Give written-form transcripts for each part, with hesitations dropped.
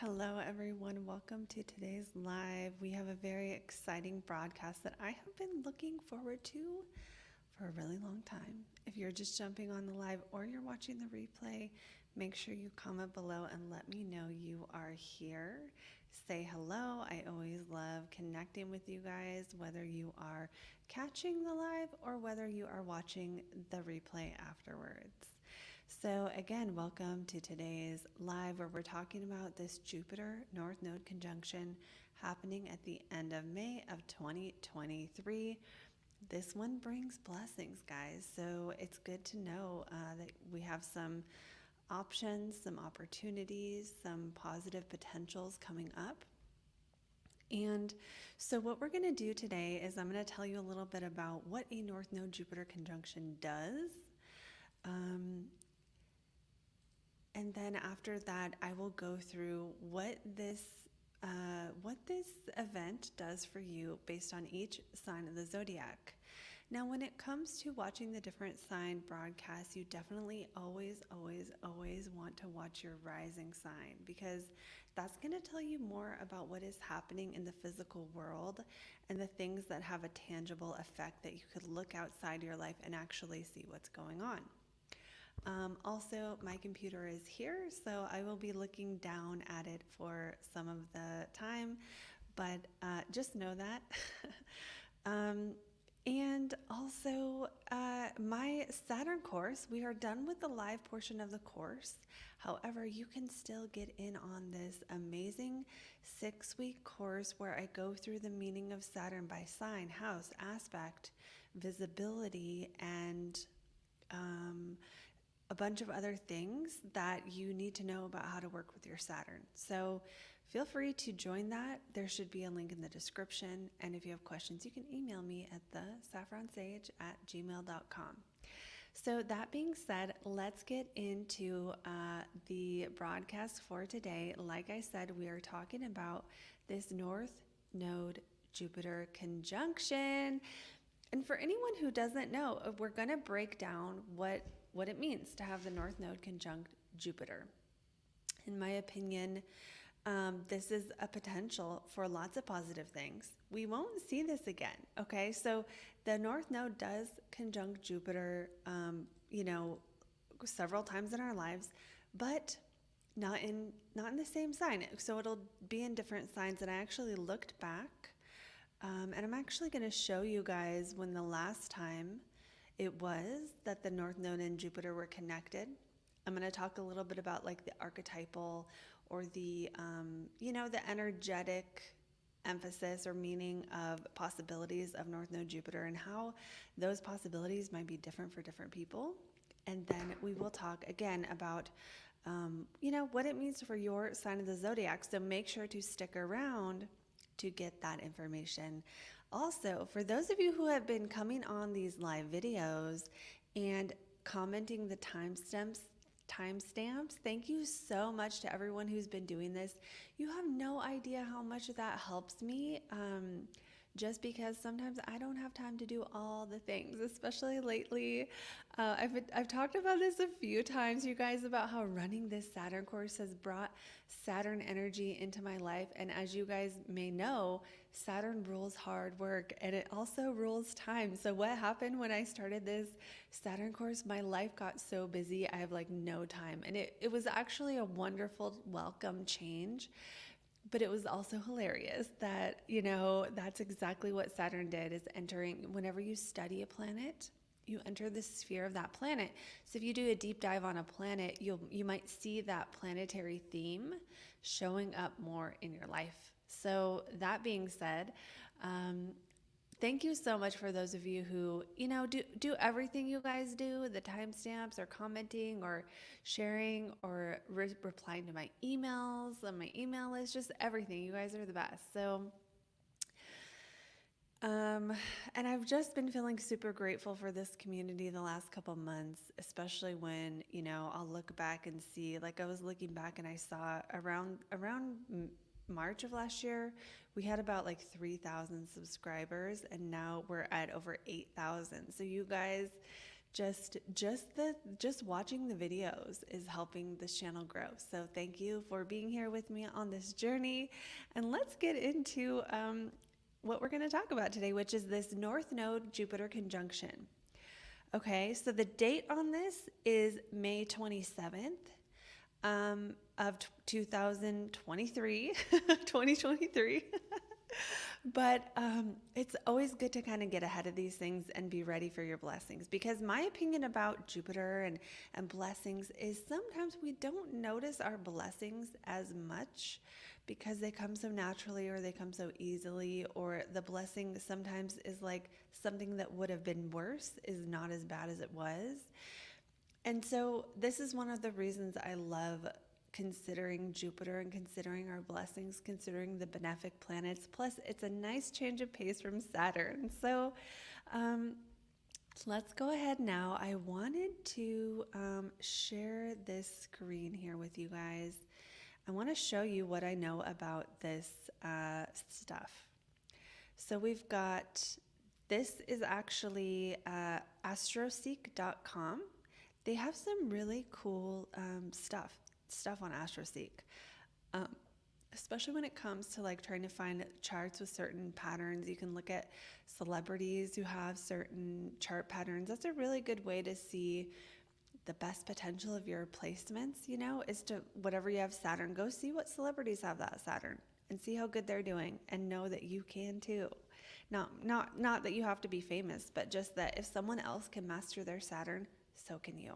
Hello, everyone. Welcome to today's live. We have a very exciting broadcast that I have been looking forward to for a really long time. If you're just jumping on the live or you're watching the replay, make sure you comment below and let me know you are here. Say hello. I always love connecting with you guys, whether you are catching the live or whether you are watching the replay afterwards. So again, welcome to today's live where we're talking about this Jupiter North Node conjunction happening at the end of May of 2023. This one brings blessings, guys. So it's good to know that we have some options, some opportunities, some positive potentials coming up. And so what we're going to do today is I'm going to tell you a little bit about what a North Node Jupiter conjunction does. And then after that, I will go through what this event does for you based on each sign of the zodiac. Now, when it comes to watching the different sign broadcasts, you definitely always want to watch your rising sign, because that's going to tell you more about what is happening in the physical world and the things that have a tangible effect that you could look outside your life and actually see what's going on. Also, my computer is here, so I will be looking down at it for some of the time, but just know that. And also, my Saturn course, we are done with the live portion of the course. However, you can still get in on this amazing 6-week course where I go through the meaning of Saturn by sign, house, aspect, visibility, and a bunch of other things that you need to know about how to work with your Saturn. So feel free to join that. There should be a link in the description. And if you have questions, you can email me at thesaffronsage@gmail.com. So that being said, let's get into the broadcast for today. Like I said, we are talking about this North Node Jupiter conjunction. And for anyone who doesn't know, we're going to break down what it means to have the North Node conjunct Jupiter. In my opinion, this is a potential for lots of positive things. We won't see this again, okay? So the North Node does conjunct Jupiter, several times in our lives, but not in the same sign. So it'll be in different signs. And I actually looked back, and I'm actually going to show you guys when the last time it was that the North Node and Jupiter were connected. I'm going to talk a little bit about like the archetypal or the energetic emphasis or meaning of possibilities of North Node Jupiter and how those possibilities might be different for different people. And then we will talk again about, what it means for your sign of the zodiac. So make sure to stick around to get that information. Also, for those of you who have been coming on these live videos and commenting the timestamps, thank you so much to everyone who's been doing this. You have no idea how much that helps me, just because sometimes I don't have time to do all the things, especially lately. I've talked about this a few times, you guys, about how running this Saturn course has brought Saturn energy into my life. And as you guys may know, Saturn rules hard work and it also rules time. So what happened when I started this Saturn course, my life got so busy, I have like no time. And it was actually a wonderful welcome change. But it was also hilarious that, that's exactly what Saturn did, is entering, whenever you study a planet, you enter the sphere of that planet. So if you do a deep dive on a planet, you might see that planetary theme showing up more in your life. So that being said, thank you so much for those of you who, do everything you guys do, the timestamps or commenting or sharing or replying to my emails on my email list, just everything. You guys are the best. So, and I've just been feeling super grateful for this community the last couple months, especially when, I'll look back and see, like I was looking back and I saw around March of last year, we had about like 3,000 subscribers, and now we're at over 8,000. So you guys, just watching the videos is helping this channel grow. So thank you for being here with me on this journey. And let's get into what we're going to talk about today, which is this North Node Jupiter conjunction. Okay, so the date on this is May 27th of 2023, 2023. But it's always good to kind of get ahead of these things and be ready for your blessings, because my opinion about Jupiter and blessings is sometimes we don't notice our blessings as much because they come so naturally or they come so easily, or the blessing sometimes is like something that would have been worse is not as bad as it was. And so this is one of the reasons I love considering Jupiter and considering our blessings, considering the benefic planets. Plus, it's a nice change of pace from Saturn. So let's go ahead now. I wanted to share this screen here with you guys. I want to show you what I know about this stuff. So we've got, this is actually astroseek.com. They have some really cool stuff on AstroSeek, especially when it comes to like trying to find charts with certain patterns. You can look at celebrities who have certain chart patterns. That's a really good way to see the best potential of your placements, you know, is to, whatever you have Saturn, go see what celebrities have that Saturn and see how good they're doing, and know that you can too. Not that you have to be famous, but just that if someone else can master their Saturn, so can you.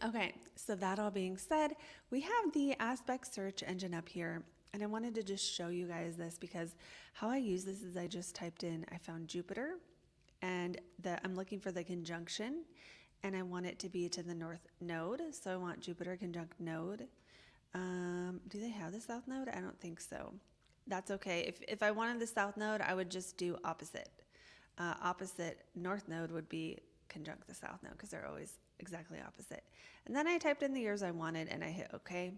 Okay, so that all being said, we have the aspect search engine up here, and I wanted to just show you guys this because how I use this is I just typed in, I found Jupiter, and I'm looking for the conjunction, and I want it to be to the North Node, so I want Jupiter conjunct Node. Do they have the South Node? I don't think so. That's okay. If I wanted the South Node, I would just do opposite. Opposite North Node would be conjunct the South Node because they're always exactly opposite. And then I typed in the years I wanted and I hit OK.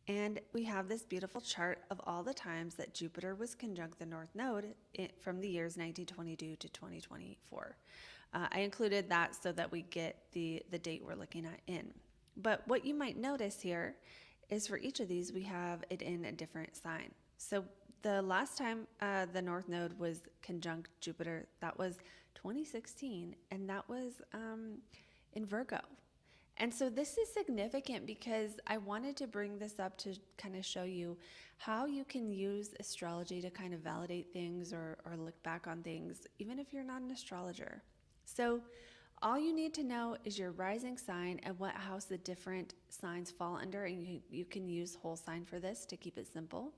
And we have this beautiful chart of all the times that Jupiter was conjunct the North Node from the years 1922 to 2024. I included that so that we get the date we're looking at in. But what you might notice here is for each of these, we have it in a different sign. So the last time the North Node was conjunct Jupiter, that was 2016, and that was in Virgo. And so this is significant because I wanted to bring this up to kind of show you how you can use astrology to kind of validate things or look back on things, even if you're not an astrologer. So all you need to know is your rising sign and what house the different signs fall under, and you can use whole sign for this to keep it simple.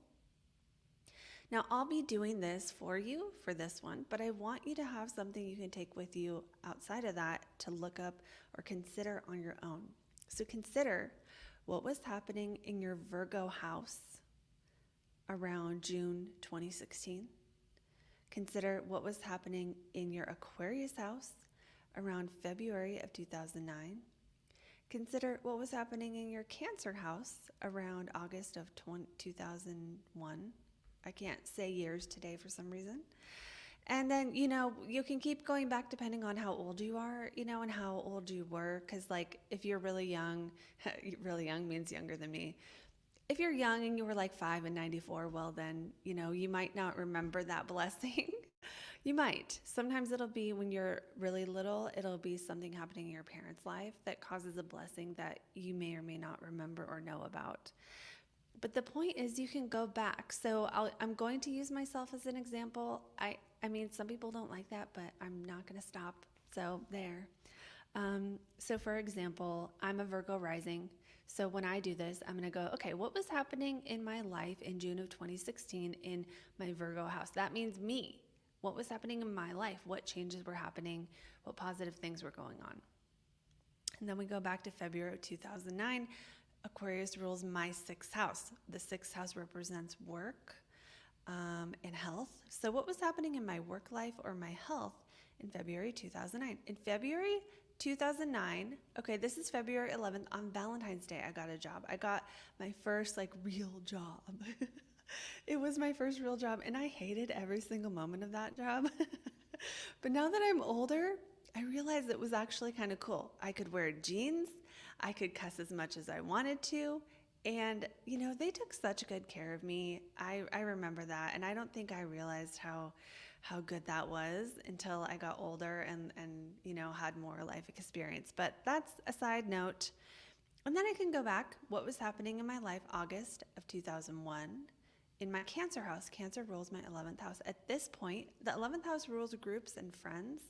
Now, I'll be doing this for you for this one, but I want you to have something you can take with you outside of that to look up or consider on your own. So consider what was happening in your Virgo house around June 2016. Consider what was happening in your Aquarius house around February of 2009. Consider what was happening in your Cancer house around August of 2001. I can't say years today for some reason. And then, you know, you can keep going back depending on how old you are, you know, and how old you were. Because, like, if you're really young means younger than me. If you're young and you were like 5 in 94, well, then, you know, you might not remember that blessing. You might. Sometimes it'll be when you're really little, it'll be something happening in your parents' life that causes a blessing that you may or may not remember or know about. But the point is you can go back. So I'm going to use myself as an example. I mean, some people don't like that, but I'm not going to stop. So there. So for example, I'm a Virgo rising. So when I do this, I'm going to go, okay, what was happening in my life in June of 2016 in my Virgo house? That means me. What was happening in my life? What changes were happening? What positive things were going on? And then we go back to February of 2009. Aquarius rules my 6th house. The 6th house represents work and health. So what was happening in my work life or my health in February 2009? In February 2009, okay, this is February 11th, on Valentine's Day, I got a job. I got my first like real job. It was my first real job, and I hated every single moment of that job. But now that I'm older, I realized it was actually kind of cool. I could wear jeans, I could cuss as much as I wanted to, and they took such good care of me. I remember that, and I don't think I realized how good that was until I got older and had more life experience. But that's a side note. And then I can go back, what was happening in my life, August of 2001. In my Cancer house, Cancer rules my 11th house. At this point, the 11th house rules groups and friends,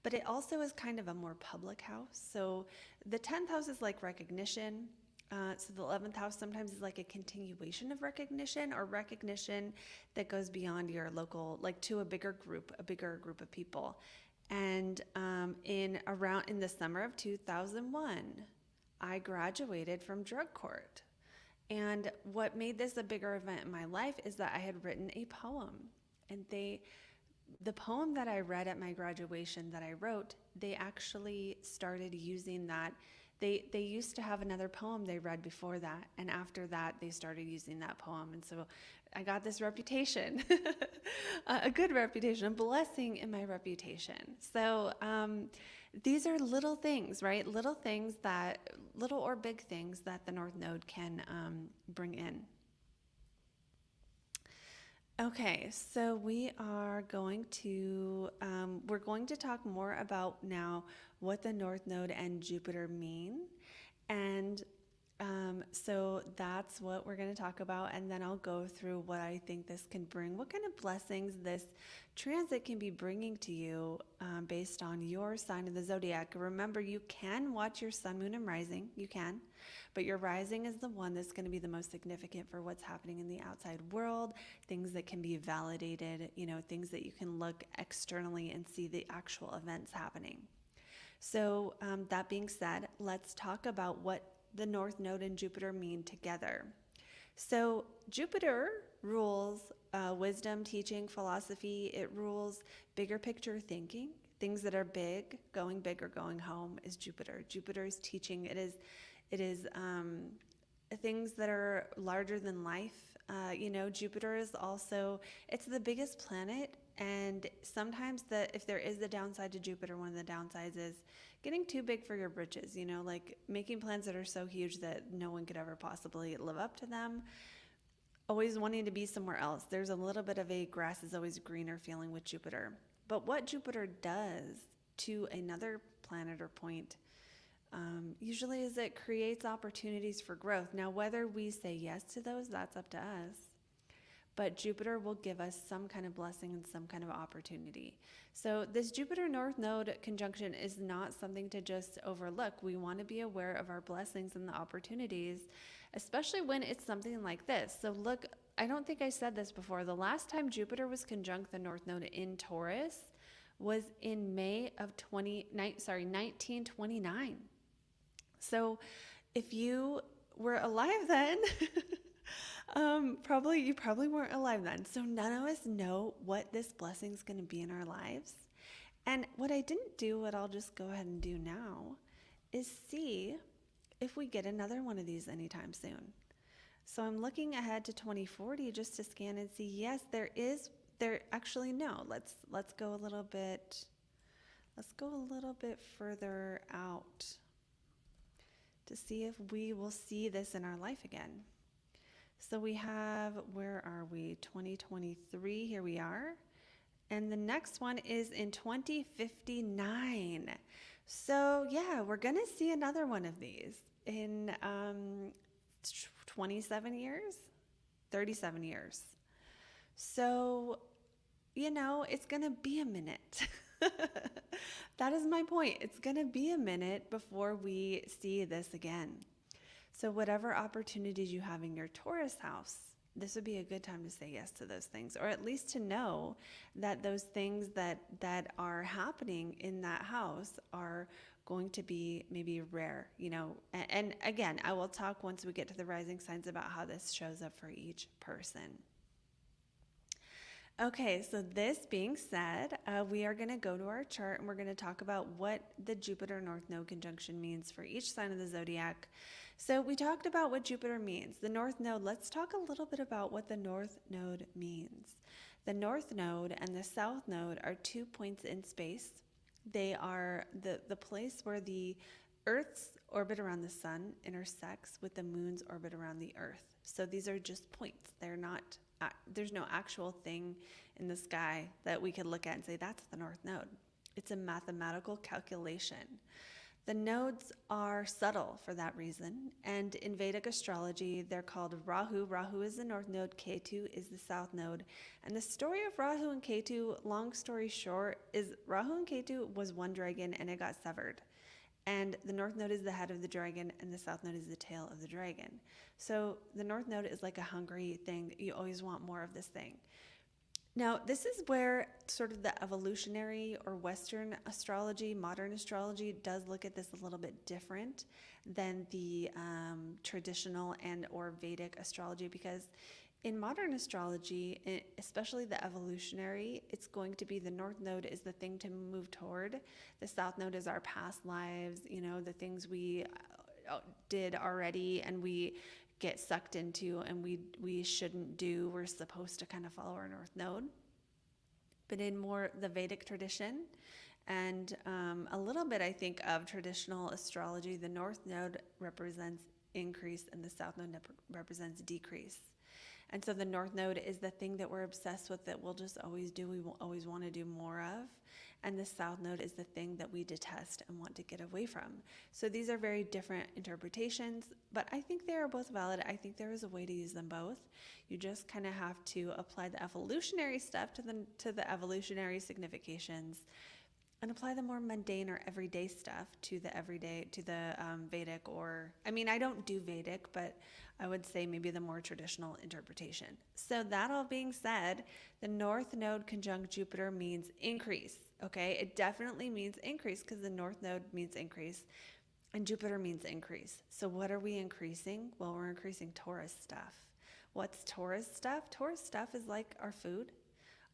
but it also is kind of a more public house. So the 10th house is like recognition. So the 11th house sometimes is like a continuation of recognition, or recognition that goes beyond your local, like to a bigger group of people. And in the summer of 2001, I graduated from drug court. And what made this a bigger event in my life is that I had written a poem. And the poem that I read at my graduation that I wrote, they actually started using that. They used to have another poem they read before that. And after that, they started using that poem. And so I got this reputation, a good reputation, a blessing in my reputation. So these are little things, right? Little or big things that the North Node can bring in. Okay, so we are going to, we're going to talk more about now what the North Node and Jupiter mean. And so that's what we're going to talk about. And then I'll go through what I think this can bring, what kind of blessings this transit can be bringing to you based on your sign of the zodiac. Remember, you can watch your sun, moon, and rising. You can. But your rising is the one that's going to be the most significant for what's happening in the outside world, things that can be validated, things that you can look externally and see the actual events happening. So that being said, let's talk about what the North Node and Jupiter mean together. So Jupiter rules wisdom, teaching, philosophy. It rules bigger picture thinking. Things that are big or going home is Jupiter. Jupiter is teaching. It is things that are larger than life. Jupiter is also, it's the biggest planet. And sometimes if there is the downside to Jupiter, one of the downsides is getting too big for your britches, like making plans that are so huge that no one could ever possibly live up to them. Always wanting to be somewhere else. There's a little bit of a grass is always greener feeling with Jupiter. But what Jupiter does to another planet or point usually is it creates opportunities for growth. Now, whether we say yes to those, that's up to us. But Jupiter will give us some kind of blessing and some kind of opportunity. So this Jupiter North Node conjunction is not something to just overlook. We want to be aware of our blessings and the opportunities, especially when it's something like this. So look, I don't think I said this before. The last time Jupiter was conjunct the North Node in Taurus was in May of 1929. So if you were alive then, you probably weren't alive then. So none of us know what this blessing is going to be in our lives. And what I didn't do, what I'll just go ahead and do now, is see if we get another one of these anytime soon. So I'm looking ahead to 2040 just to scan and see, yes, actually, no. Let's go a little bit further out to see if we will see this in our life again. So we have, where are we? 2023, here we are. And the next one is in 2059. So yeah, we're going to see another one of these in 27 years, 37 years. So, it's going to be a minute. That is my point. It's going to be a minute before we see this again. So whatever opportunities you have in your Taurus house, this would be a good time to say yes to those things, or at least to know that those things that are happening in that house are going to be maybe rare, and again, I will talk once we get to the rising signs about how this shows up for each person. Okay, so this being said, we are going to go to our chart and we're going to talk about what the Jupiter North Node conjunction means for each sign of the zodiac. So we talked about what Jupiter means. The North Node, let's talk a little bit about what the North Node means. The North Node and the South Node are 2 points in space. They are the place where the Earth's orbit around the sun intersects with the moon's orbit around the Earth. So these are just points. They're not, there's no actual thing in the sky that we could look at and say, that's the North Node. It's a mathematical calculation. The nodes are subtle for that reason, and in Vedic astrology, they're called Rahu. Rahu is the North Node, Ketu is the South Node. And the story of Rahu and Ketu, long story short, is Rahu and Ketu was one dragon and it got severed. And the North Node is the head of the dragon and the South Node is the tail of the dragon. So the North Node is like a hungry thing. You always want more of this thing. Now, this is where sort of the evolutionary or Western astrology, modern astrology, does look at this a little bit different than the traditional and or Vedic astrology, because in modern astrology, especially the evolutionary, it's going to be the North Node is the thing to move toward. The South Node is our past lives, you know, the things we did already and we get sucked into and we shouldn't do. We're supposed to kind of follow our North Node. But in more the Vedic tradition and a little bit, I think, of traditional astrology, the North Node represents increase and the South Node represents decrease. And so the North Node is the thing that we're obsessed with, that we'll just always do, we will always want to do more of. And the South Node is the thing that we detest and want to get away from. So these are very different interpretations, but I think they are both valid. I think there is a way to use them both. You just kind of have to apply the evolutionary stuff to the evolutionary significations, and apply the more mundane or everyday stuff to the Vedic, or, I mean, I don't do Vedic, but I would say maybe the more traditional interpretation. So that all being said, the North Node conjunct Jupiter means increase, okay? It definitely means increase because the North Node means increase and Jupiter means increase. So what are we increasing? Well, we're increasing Taurus stuff. What's Taurus stuff? Taurus stuff is like our food,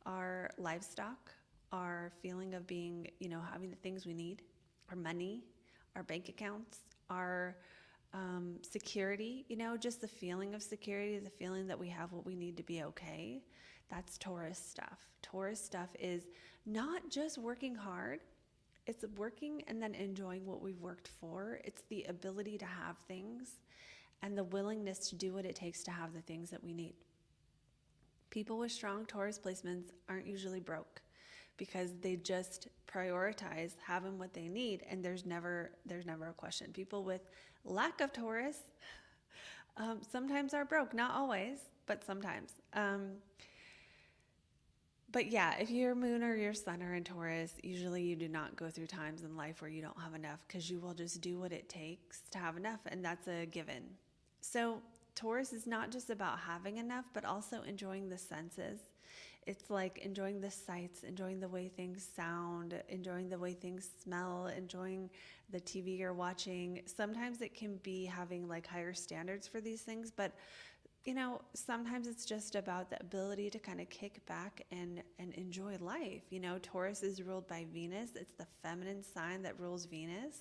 our livestock, our feeling of being, you know, having the things we need, our money, our bank accounts, our security, you know, just the feeling of security, the feeling that we have what we need to be okay. That's Taurus stuff. Taurus stuff is not just working hard, it's working and then enjoying what we've worked for. It's the ability to have things and the willingness to do what it takes to have the things that we need. People with strong Taurus placements aren't usually broke, because they just prioritize having what they need, and there's never a question. People with lack of Taurus sometimes are broke, not always, but sometimes. But yeah, if your moon or your sun are in Taurus, usually you do not go through times in life where you don't have enough, because you will just do what it takes to have enough, and that's a given. So Taurus is not just about having enough, but also enjoying the senses. It's like enjoying the sights, enjoying the way things sound, enjoying the way things smell, enjoying the TV you're watching. Sometimes it can be having like higher standards for these things, but you know, sometimes it's just about the ability to kind of kick back and enjoy life. You know, Taurus is ruled by Venus. It's the feminine sign that rules Venus.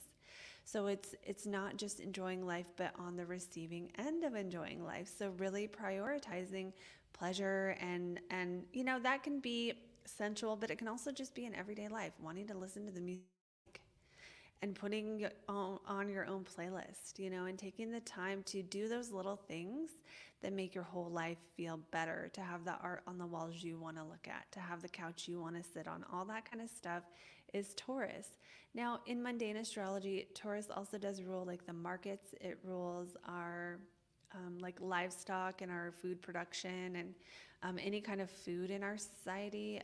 So it's not just enjoying life, but on the receiving end of enjoying life. So really prioritizing pleasure and you know, that can be sensual, but it can also just be in everyday life, wanting to listen to the music and putting on your own playlist, you know, and taking the time to do those little things that make your whole life feel better, to have the art on the walls you want to look at, to have the couch you want to sit on. All that kind of stuff is Taurus. Now, in mundane astrology, Taurus also does rule like the markets. It rules our like livestock and our food production and any kind of food in our society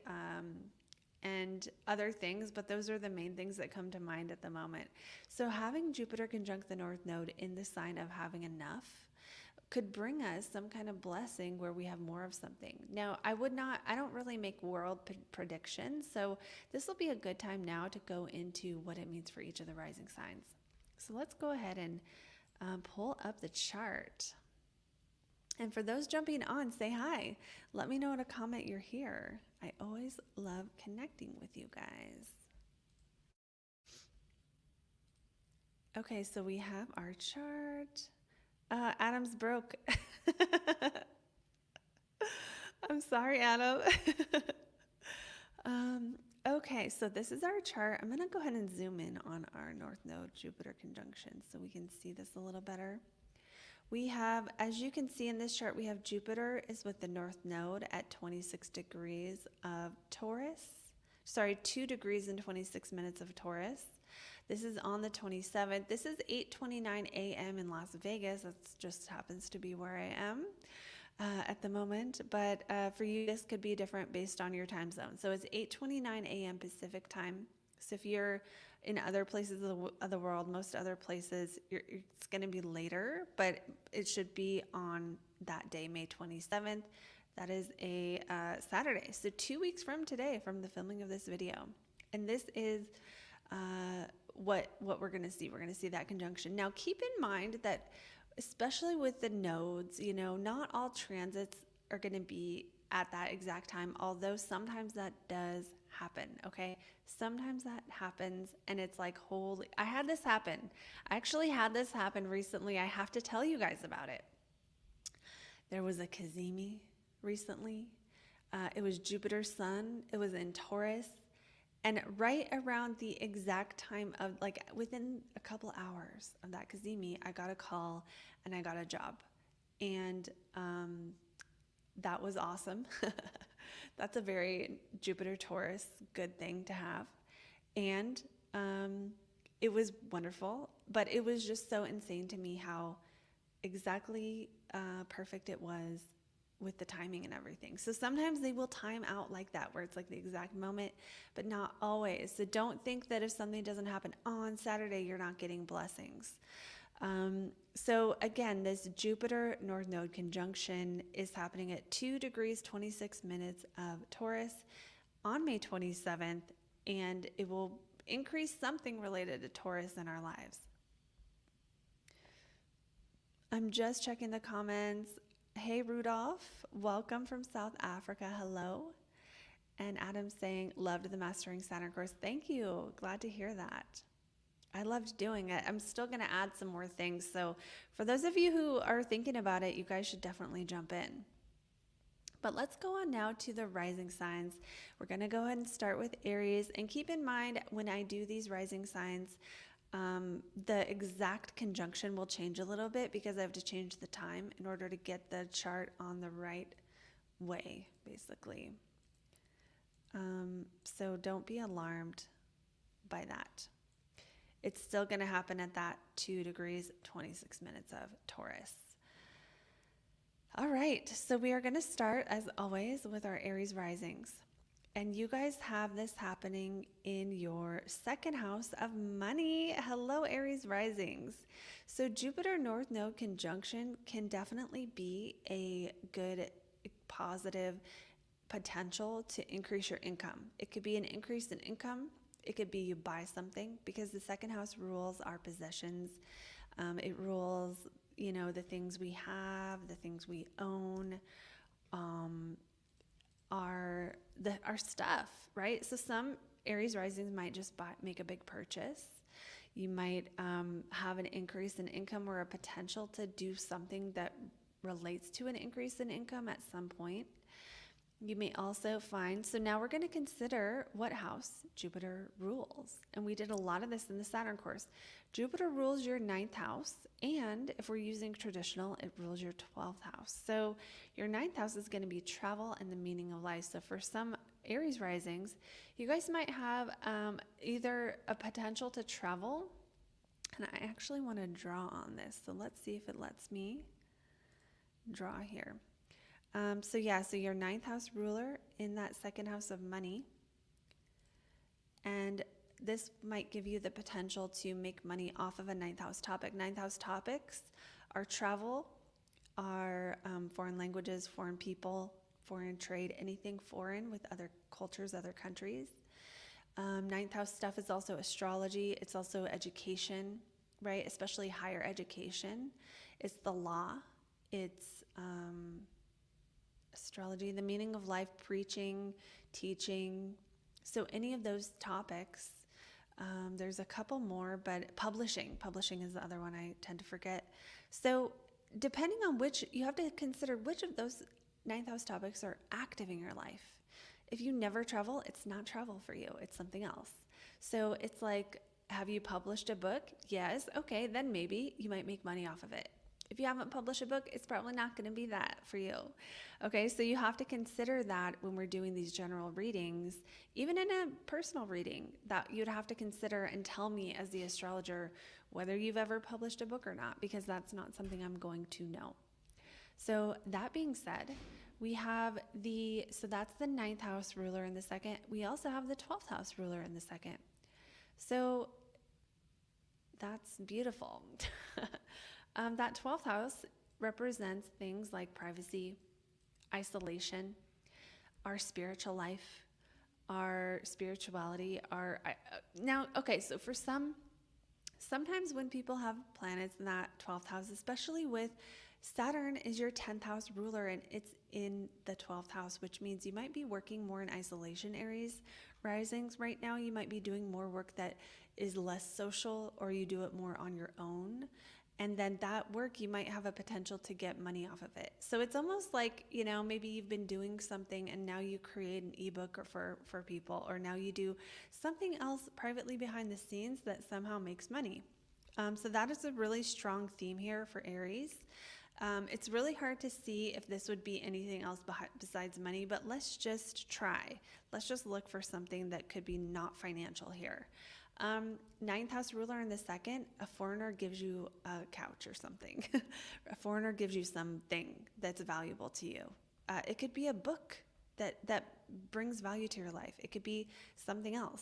and other things, but those are the main things that come to mind at the moment. So having Jupiter conjunct the North Node in the sign of having enough could bring us some kind of blessing where we have more of something. Now, I don't really make world predictions, so this will be a good time now to go into what it means for each of the rising signs. So let's go ahead and pull up the chart. And for those jumping on, say hi. Let me know in a comment you're here. I always love connecting with you guys. Okay, so we have our chart. Adam's broke. I'm sorry, Adam. Okay, so this is our chart. I'm going to go ahead and zoom in on our North Node Jupiter conjunction so we can see this a little better. We have, as you can see in this chart, we have Jupiter is with the North Node at 26 degrees of Taurus. Sorry, 2 degrees and 26 minutes of Taurus. This is on the 27th. This is 8:29 a.m. in Las Vegas. That just happens to be where I am at the moment. But for you, this could be different based on your time zone. So it's 8:29 a.m. Pacific time. So if you're in other places of the world, most other places, it's going to be later, but it should be on that day, May 27th. That is a Saturday. So 2 weeks from today, from the filming of this video. And this is what we're going to see. We're going to see that conjunction. Now, keep in mind that, especially with the nodes, you know, not all transits are going to be at that exact time, although sometimes that does happen, okay? Sometimes that happens, and it's like, holy, I had this happen. I actually had this happen recently. I have to tell you guys about it. There was a Cazimi recently. It was Jupiter's sun. It was in Taurus. And right around the exact time of, like, within a couple hours of that Cazimi, I got a call and I got a job. And that was awesome. That's a very Jupiter Taurus good thing to have. And it was wonderful, but it was just so insane to me how exactly perfect it was with the timing and everything. So sometimes they will time out like that, where it's like the exact moment, but not always. So don't think that if something doesn't happen on Saturday, you're not getting blessings. So again, this Jupiter North Node conjunction is happening at 2 degrees, 26 minutes of Taurus on May 27th, and it will increase something related to Taurus in our lives. I'm just checking the comments. Hey, Rudolph, welcome from South Africa. Hello. And Adam's saying, loved the Mastering Saturn course. Thank you. Glad to hear that. I loved doing it. I'm still going to add some more things. So for those of you who are thinking about it, you guys should definitely jump in. But let's go on now to the rising signs. We're going to go ahead and start with Aries. And keep in mind, when I do these rising signs, the exact conjunction will change a little bit because I have to change the time in order to get the chart on the right way, basically. So don't be alarmed by that. It's still going to happen at that 2 degrees, 26 minutes of Taurus. All right, so we are going to start, as always, with our Aries risings. And you guys have this happening in your second house of money. Hello, Aries risings. So Jupiter North Node conjunction can definitely be a good, positive potential to increase your income. It could be an increase in income. It could be you buy something, because the second house rules our possessions. It rules, you know, the things we have, the things we own, our stuff, right? So some Aries risings might just make a big purchase. You might have an increase in income or a potential to do something that relates to an increase in income at some point. You may also find, so now we're going to consider what house Jupiter rules. And we did a lot of this in the Saturn course. Jupiter rules your 9th house, and if we're using traditional, it rules your 12th house. So your 9th house is going to be travel and the meaning of life. So for some Aries risings, you guys might have either a potential to travel, and I actually want to draw on this. So let's see if it lets me draw here. So your 9th house ruler in that second house of money. And this might give you the potential to make money off of a 9th house topic. 9th house topics are travel, are foreign languages, foreign people, foreign trade, anything foreign with other cultures, other countries. 9th house stuff is also astrology. It's also education, right? Especially higher education. It's the law. It's astrology, the meaning of life, preaching, teaching. So any of those topics, there's a couple more, but publishing is the other one I tend to forget. So depending on which, you have to consider which of those ninth house topics are active in your life. If you never travel, it's not travel for you. It's something else. So it's like, have you published a book? Yes. Okay, then maybe you might make money off of it. If you haven't published a book, it's probably not going to be that for you. Okay, so you have to consider that when we're doing these general readings, even in a personal reading, that you'd have to consider and tell me as the astrologer whether you've ever published a book or not, because that's not something I'm going to know. So that being said, we have so that's the ninth house ruler in the second. We also have the 12th house ruler in the second. So that's beautiful. That 12th house represents things like privacy, isolation, our spiritual life, our spirituality, so for sometimes when people have planets in that 12th house, especially with Saturn is your 10th house ruler and it's in the 12th house, which means you might be working more in isolation, Aries risings. Right now, you might be doing more work that is less social, or you do it more on your own. And then that work, you might have a potential to get money off of it. So it's almost like, maybe you've been doing something and now you create an ebook for people, or now you do something else privately behind the scenes that somehow makes money. So that is a really strong theme here for Aries. It's really hard to see if this would be anything else besides money, but let's just try. Let's just look for something that could be not financial here. Ninth house ruler in the second, a foreigner gives you a couch or something. A foreigner gives you something that's valuable to you. It could be a book that brings value to your life. It could be something else.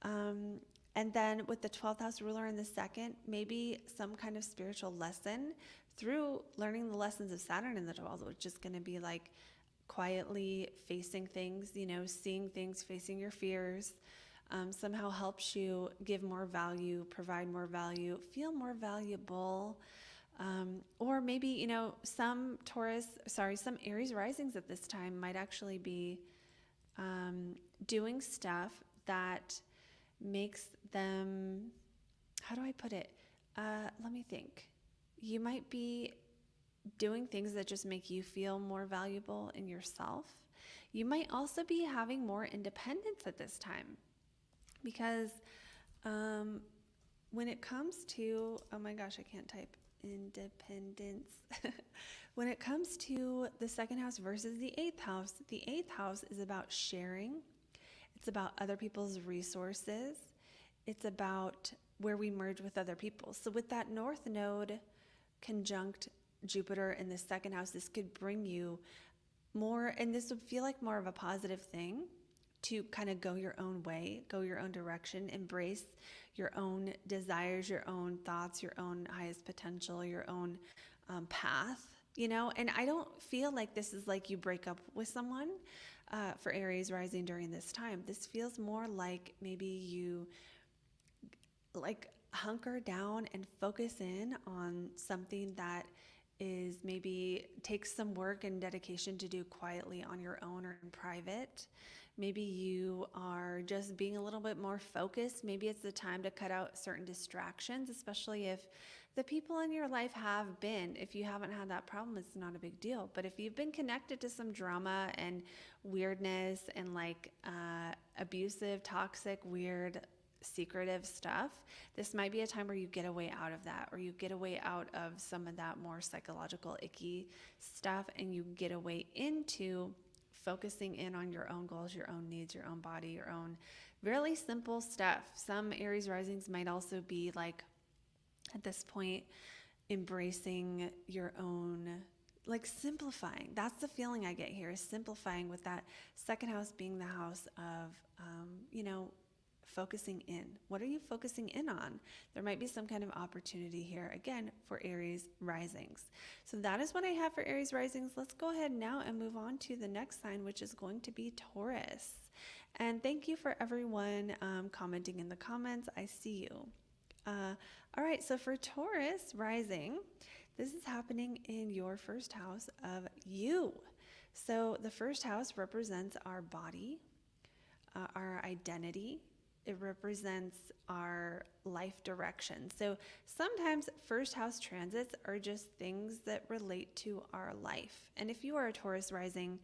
And then with the 12th house ruler in the second, maybe some kind of spiritual lesson through learning the lessons of Saturn in the 12th, which is going to be like quietly facing things, seeing things, facing your fears. Somehow helps you give more value, provide more value, feel more valuable. Or maybe, some Aries risings at this time might actually be doing stuff that makes them, how do I put it? Let me think. You might be doing things that just make you feel more valuable in yourself. You might also be having more independence at this time. Because when it comes to, oh my gosh, I can't type, independence. When it comes to the second house versus the eighth house is about sharing. It's about other people's resources. It's about where we merge with other people. So with that north node conjunct Jupiter in the second house, this could bring you more, and this would feel like more of a positive thing, to kind of go your own way, go your own direction, embrace your own desires, your own thoughts, your own highest potential, your own path, and I don't feel like this is like you break up with someone for Aries rising during this time. This feels more like maybe you like hunker down and focus in on something that is maybe takes some work and dedication to do quietly on your own or in private. Maybe you are just being a little bit more focused. Maybe it's the time to cut out certain distractions, especially if the people in your life have been. If you haven't had that problem, it's not a big deal. But if you've been connected to some drama and weirdness and like abusive, toxic, weird, secretive stuff, this might be a time where you get a way out of that, or you get a way out of some of that more psychological, icky stuff, and you get a way into focusing in on your own goals, your own needs, your own body, your own really simple stuff. Some Aries risings might also be like, at this point, embracing your own, like simplifying. That's the feeling I get here, is simplifying, with that second house being the house of, focusing in. What are you focusing in on? There might be some kind of opportunity here, again, for Aries risings. So that is what I have for Aries risings. Let's go ahead now and move on to the next sign, which is going to be Taurus. And thank you for everyone commenting in the comments. I see you. All right, so for Taurus rising, this is happening in your first house of you. So the first house represents our body, our identity, it represents our life direction. So sometimes first house transits are just things that relate to our life. And if you are a Taurus rising,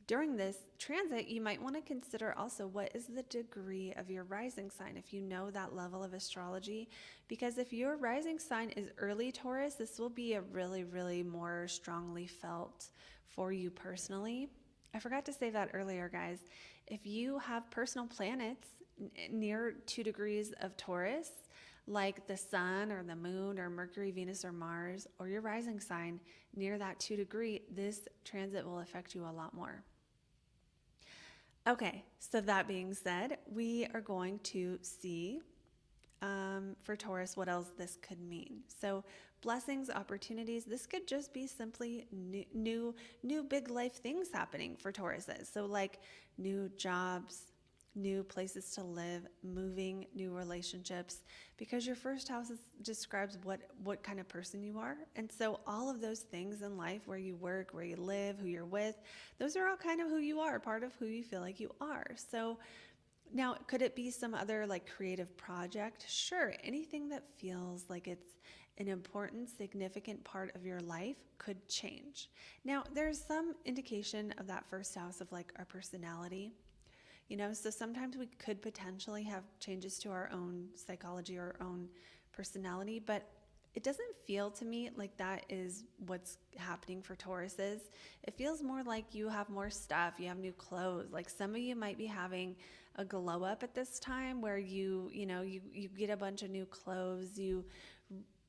during this transit, you might want to consider also what is the degree of your rising sign, if you know that level of astrology. Because if your rising sign is early Taurus, this will be a really, really more strongly felt for you personally. I forgot to say that earlier, guys. If you have personal planets near 2 degrees of Taurus, like the sun or the moon or Mercury, Venus, or Mars, or your rising sign near that 2 degree, this transit will affect you a lot more. Okay, so that being said, we are going to see for Taurus what else this could mean. So blessings, opportunities, this could just be simply new big life things happening for Tauruses. So like new jobs, new places to live, moving, new relationships, because your first house describes what kind of person you are. And so all of those things in life, where you work, where you live, who you're with, those are all kind of who you are, part of who you feel like you are. So now, could it be some other like creative project? Sure, anything that feels like it's an important, significant part of your life could change. Now, there's some indication of that first house of like our personality. So sometimes we could potentially have changes to our own psychology or our own personality, but it doesn't feel to me like that is what's happening for Tauruses. It feels more like you have more stuff, you have new clothes. Like some of you might be having a glow up at this time where you get a bunch of new clothes, you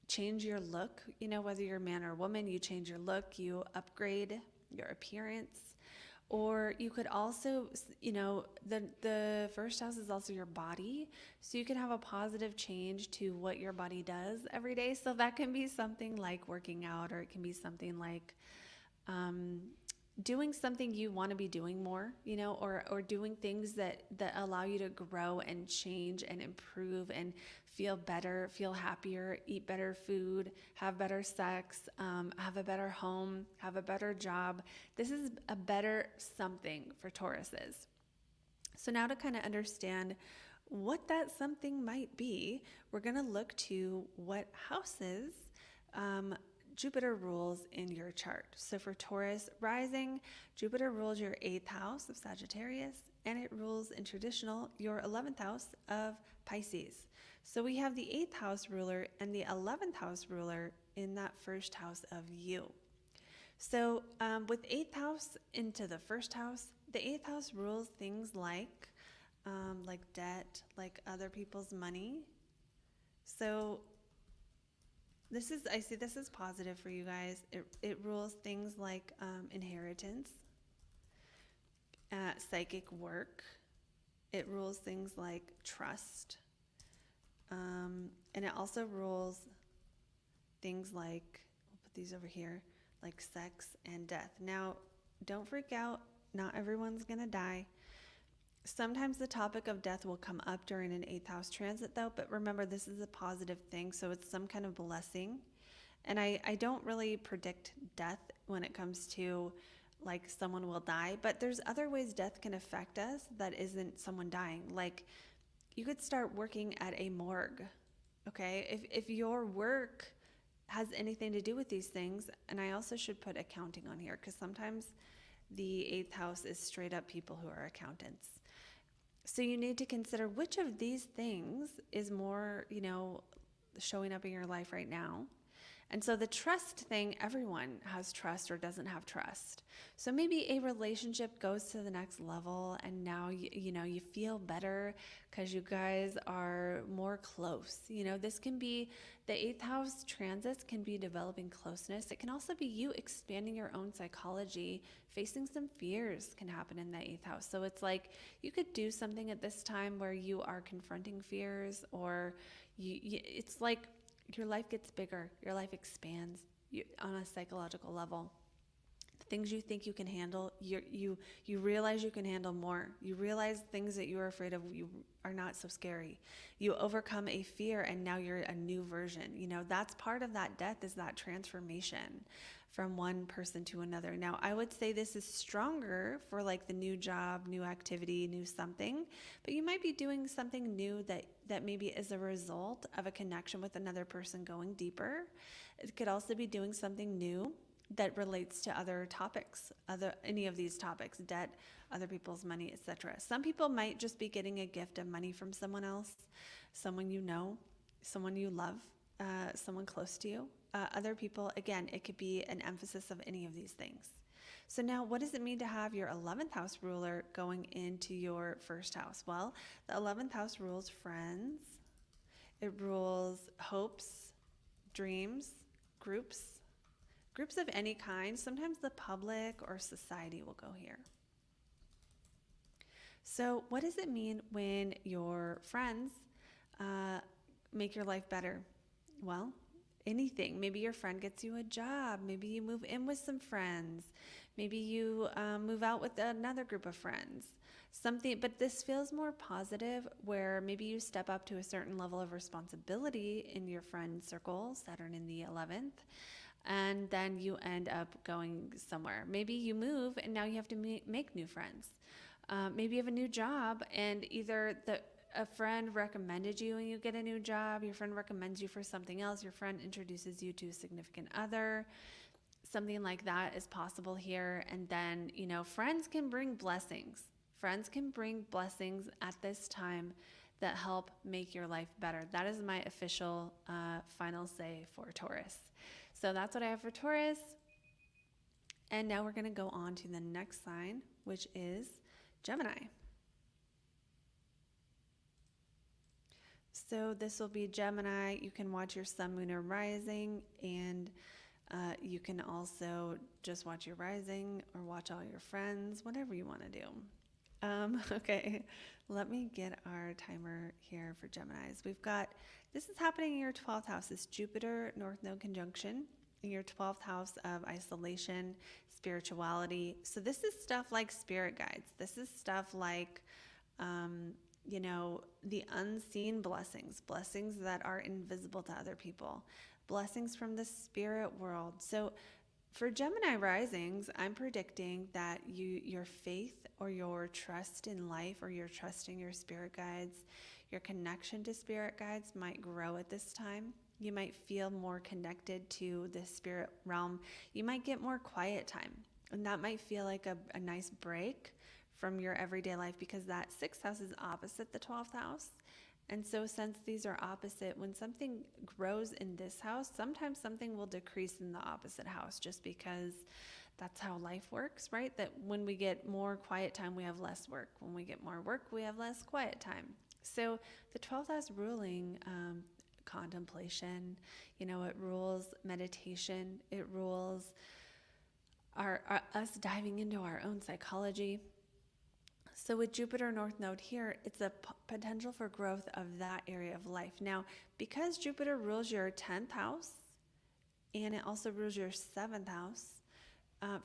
change your look, whether you're a man or a woman, you change your look, you upgrade your appearance. Or you could also, the first house is also your body. So you can have a positive change to what your body does every day. So that can be something like working out, or it can be something like doing something you want to be doing more, or doing things that allow you to grow and change and improve and feel better, feel happier, eat better food, have better sex, have a better home, have a better job. This is a better something for Tauruses. So now to kind of understand what that something might be, we're going to look to what houses Jupiter rules in your chart. So for Taurus rising, Jupiter rules your 8th house of Sagittarius, and it rules in traditional your 11th house of Pisces. So we have the 8th house ruler and the 11th house ruler in that first house of you. So with 8th house into the first house, the 8th house rules things like debt, like other people's money. So I see this is positive for you guys. It rules things like inheritance, psychic work. It rules things like trust. And it also rules things like, we'll put these over here, like sex and death. Now, don't freak out. Not everyone's going to die. Sometimes the topic of death will come up during an 8th house transit, though. But remember, this is a positive thing, so it's some kind of blessing. And I don't really predict death when it comes to like someone will die. But there's other ways death can affect us that isn't someone dying. Like you could start working at a morgue, okay? If your work has anything to do with these things, and I also should put accounting on here because sometimes the 8th house is straight up people who are accountants. So you need to consider which of these things is more, showing up in your life right now. And so the trust thing, everyone has trust or doesn't have trust. So maybe a relationship goes to the next level and now you feel better because you guys are more close. This can be the 8th house transits can be developing closeness. It can also be you expanding your own psychology. Facing some fears can happen in the 8th house. So it's like you could do something at this time where you are confronting fears, or it's like your life gets bigger, your life expands on a psychological level. things you think you can handle, you realize you can handle more. You realize things that you were afraid of you are not so scary. You overcome a fear and now you're a new version. You know, that's part of that death, is that transformation from one person to another. Now, I would say this is stronger for like the new job, new activity, new something, but you might be doing something new that maybe is a result of a connection with another person going deeper. It could also be doing something new that relates to other topics, any of these topics, debt, other people's money, etc. Some people might just be getting a gift of money from someone else, someone you know, someone you love, someone close to you. Other people, again, it could be an emphasis of any of these things. So now, what does it mean to have your 11th house ruler going into your first house? Well, the 11th house rules friends. It rules hopes, dreams, groups of any kind. Sometimes the public or society will go here. So what does it mean when your friends make your life better? Well, anything. Maybe your friend gets you a job. Maybe you move in with some friends. Maybe you move out with another group of friends. Something, but this feels more positive, where maybe you step up to a certain level of responsibility in your friend circle, Saturn in the 11th, and then you end up going somewhere. Maybe you move and now you have to make new friends. Maybe you have a new job and either a friend recommended you and you get a new job, your friend recommends you for something else, your friend introduces you to a significant other. Something like that is possible here. And then, you know, friends can bring blessings. Friends can bring blessings at this time that help make your life better. That is my official final say for Taurus. So that's what I have for Taurus. And now we're going to go on to the next sign, which is Gemini. So this will be Gemini. You can watch your sun, moon, or rising, and you can also just watch your rising or watch all your friends, whatever you want to do. Okay, let me get our timer here for Geminis. We've got, this is happening in your 12th house. It's Jupiter North Node conjunction in your 12th house of isolation, spirituality. So this is stuff like spirit guides. This is stuff like, you know, the unseen blessings that are invisible to other people, blessings from the spirit world. So for Gemini risings, I'm predicting that your faith or your trust in life or your trust in your spirit guides, your connection to spirit guides might grow at this time. You might feel more connected to the spirit realm. You might get more quiet time, and that might feel like a nice break from your everyday life, because that 6th house is opposite the 12th house. And so since these are opposite, when something grows in this house, sometimes something will decrease in the opposite house, just because that's how life works, right? That when we get more quiet time, we have less work. When we get more work, we have less quiet time. So the 12th house ruling contemplation, you know, it rules meditation, it rules us diving into our own psychology. So with Jupiter North Node here, it's a potential for growth of that area of life. Now, because Jupiter rules your 10th house and it also rules your 7th house,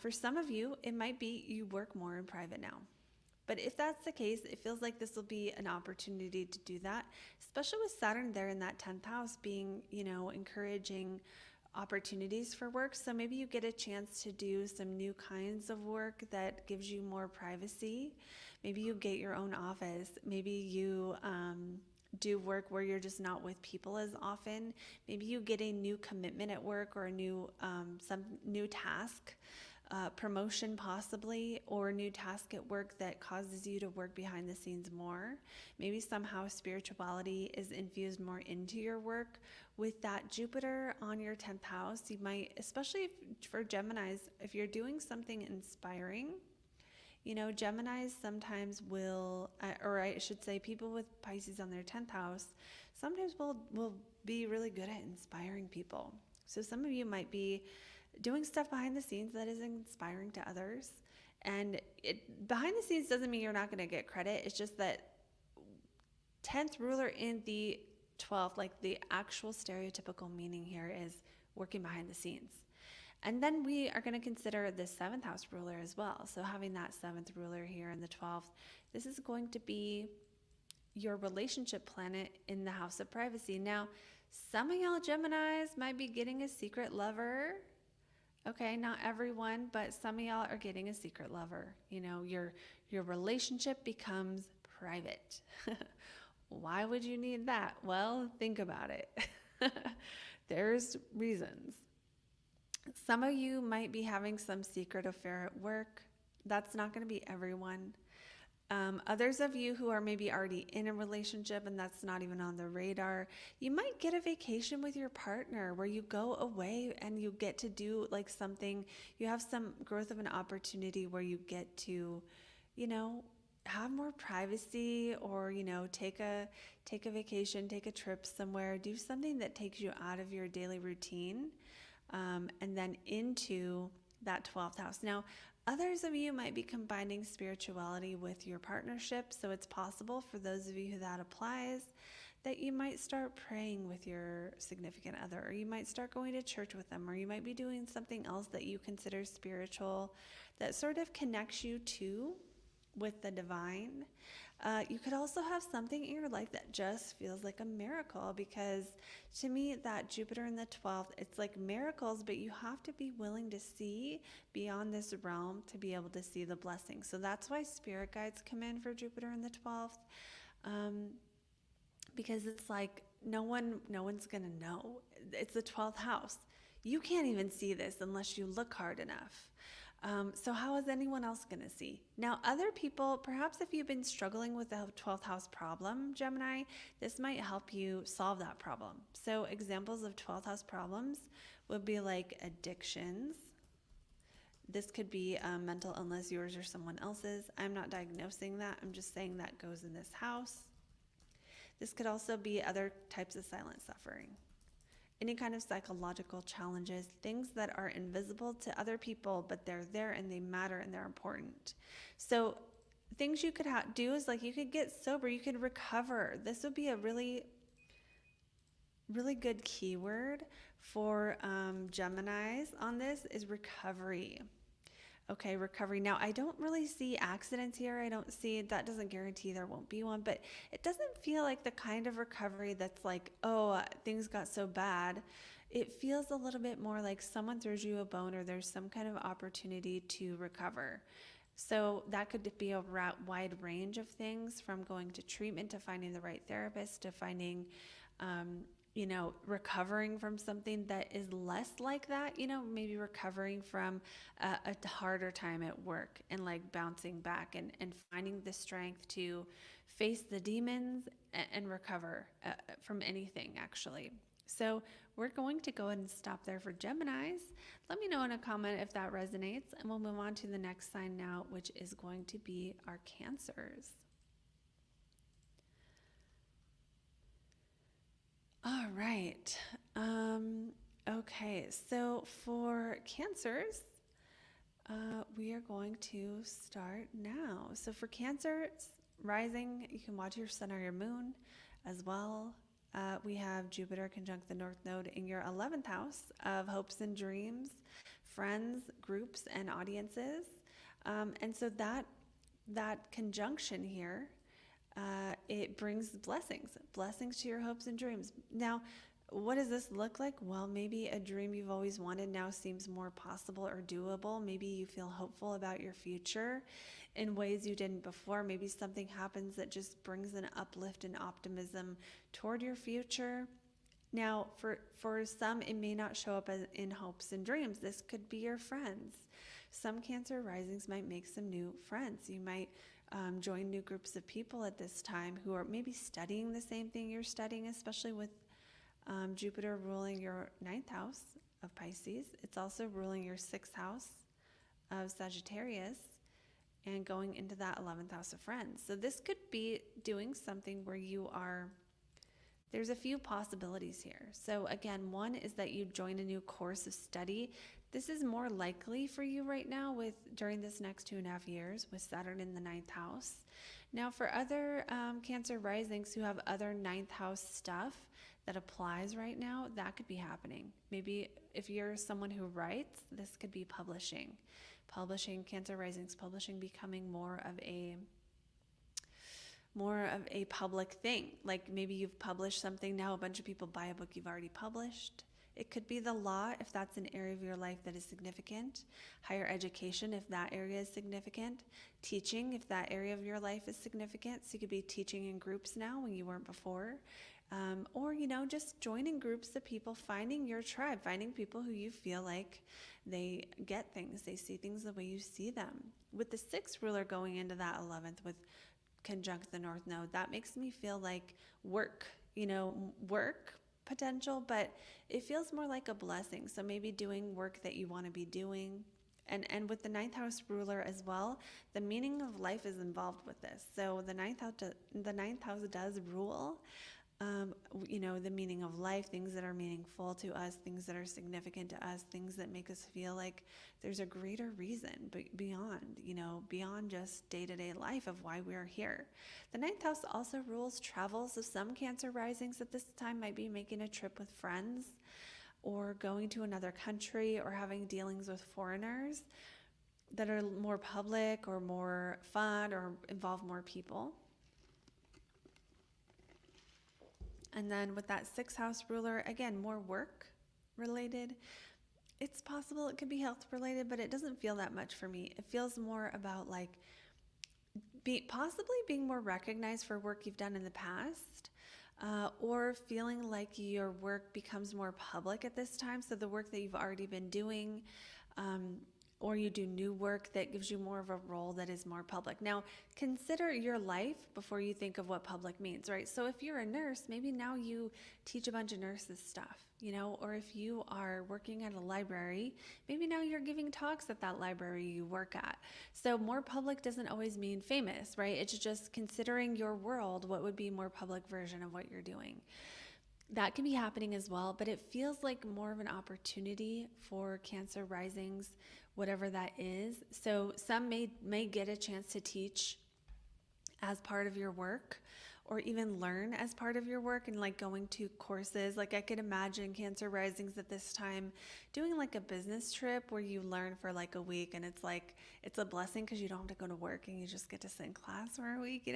for some of you, it might be you work more in private now. But if that's the case, it feels like this will be an opportunity to do that, especially with Saturn there in that 10th house being, you know, encouraging opportunities for work. So maybe you get a chance to do some new kinds of work that gives you more privacy. Maybe you get your own office. Maybe you do work where you're just not with people as often. Maybe you get a new commitment at work or a new some new task, promotion possibly, or a new task at work that causes you to work behind the scenes more. Maybe somehow spirituality is infused more into your work. With that Jupiter on your 10th house, you might, especially for Geminis, if you're doing something inspiring, you know, Geminis sometimes will, or I should say people with Pisces on their 10th house, sometimes will be really good at inspiring people. So some of you might be doing stuff behind the scenes that is inspiring to others. And behind the scenes doesn't mean you're not going to get credit. It's just that 10th ruler in the 12th, like the actual stereotypical meaning here is working behind the scenes. And then we are going to consider the 7th house ruler as well. So having that 7th ruler here in the 12th, this is going to be your relationship planet in the house of privacy. Now, some of y'all Geminis might be getting a secret lover. Okay, not everyone, but some of y'all are getting a secret lover. You know, your relationship becomes private. Why would you need that? Well, think about it. There's reasons. Some of you might be having some secret affair at work. That's not going to be everyone. Others of you who are maybe already in a relationship and that's not even on the radar, you might get a vacation with your partner where you go away and you get to do like something, you have some growth of an opportunity where you get to, you know, have more privacy, or, you know, take a vacation, take a trip somewhere, do something that takes you out of your daily routine, and then into that 12th house. Now, others of you might be combining spirituality with your partnership, so it's possible for those of you who that applies that you might start praying with your significant other, or you might start going to church with them, or you might be doing something else that you consider spiritual that sort of connects you to with the divine. You could also have something in your life that just feels like a miracle, because to me, that Jupiter in the 12th, it's like miracles, but you have to be willing to see beyond this realm to be able to see the blessing. So that's why spirit guides come in for Jupiter in the 12th, because it's like no one's gonna know. It's the 12th house. You can't even see this unless you look hard enough. So how is anyone else going to see? Now, other people, perhaps if you've been struggling with the 12th house problem, Gemini, this might help you solve that problem. So examples of 12th house problems would be like addictions. This could be a mental illness, yours or someone else's. I'm not diagnosing that. I'm just saying that goes in this house. This could also be other types of silent suffering. Any kind of psychological challenges, things that are invisible to other people, but they're there and they matter and they're important. So things you could do is like you could get sober, you could recover. This would be a really, really good keyword for Geminis on this is recovery. Okay, recovery. Now, I don't really see accidents here. I don't see, that doesn't guarantee there won't be one, but it doesn't feel like the kind of recovery that's like, oh, things got so bad. It feels a little bit more like someone throws you a bone or there's some kind of opportunity to recover. So that could be a wide range of things, from going to treatment to finding the right therapist to finding, you know, recovering from something that is less like that, you know, maybe recovering from a harder time at work and like bouncing back and finding the strength to face the demons and recover from anything, actually. So we're going to go ahead and stop there for Geminis. Let me know in a comment if that resonates, and we'll move on to the next sign now, which is going to be our Cancers. All right. Okay, so for Cancers, we are going to start now. So for Cancer rising, you can watch your sun or your moon as well. We have Jupiter conjunct the North Node in your 11th house of hopes and dreams, friends, groups, and audiences. And so that conjunction here, it brings blessings to your hopes and dreams. Now, what does this look like? Well, maybe a dream you've always wanted now seems more possible or doable. Maybe you feel hopeful about your future in ways you didn't before. Maybe something happens that just brings an uplift and optimism toward your future. Now, for some, it may not show up as in hopes and dreams. This could be your friends. Some Cancer risings might make some new friends. You might join new groups of people at this time who are maybe studying the same thing you're studying, especially with Jupiter ruling your 9th house of Pisces. It's also ruling your 6th house of Sagittarius and going into that 11th house of friends. So this could be doing something where there's a few possibilities here. So again, one is that you join a new course of study This is more likely for you right now during this next 2.5 years with Saturn in the 9th house. Now for other Cancer risings who have other 9th house stuff that applies right now, that could be happening. Maybe if you're someone who writes, this could be publishing. Cancer risings, publishing becoming more of a public thing. Like maybe you've published something, now a bunch of people buy a book you've already published. It could be the law if that's an area of your life that is significant. Higher education if that area is significant. Teaching if that area of your life is significant. So you could be teaching in groups now when you weren't before. Or, just joining groups of people, finding your tribe, finding people who you feel like they get things, they see things the way you see them. With the 6th ruler going into that 11th with conjunct the North Node, that makes me feel like work potential, but it feels more like a blessing. So maybe doing work that you want to be doing. And with the 9th house ruler as well, the meaning of life is involved with this. So the 9th house does rule, the meaning of life, things that are meaningful to us, things that are significant to us, things that make us feel like there's a greater reason beyond just day-to-day life of why we're here. The 9th house also rules travel. So some Cancer risings at this time might be making a trip with friends or going to another country or having dealings with foreigners that are more public or more fun or involve more people. And then with that 6th house ruler, again, more work related. It's possible it could be health related, but it doesn't feel that much for me. It feels more about like possibly being more recognized for work you've done in the past, or feeling like your work becomes more public at this time. So the work that you've already been doing, or you do new work that gives you more of a role that is more public. Now, consider your life before you think of what public means, right? So if you're a nurse, maybe now you teach a bunch of nurses stuff, or if you are working at a library, maybe now you're giving talks at that library you work at. So more public doesn't always mean famous, right? It's just considering your world, what would be a more public version of what you're doing. That can be happening as well, but it feels like more of an opportunity for Cancer risings, whatever that is. So some may get a chance to teach as part of your work, or even learn as part of your work and like going to courses. Like I could imagine Cancer risings at this time doing like a business trip where you learn for like a week, and it's a blessing because you don't have to go to work and you just get to sit in class for a week,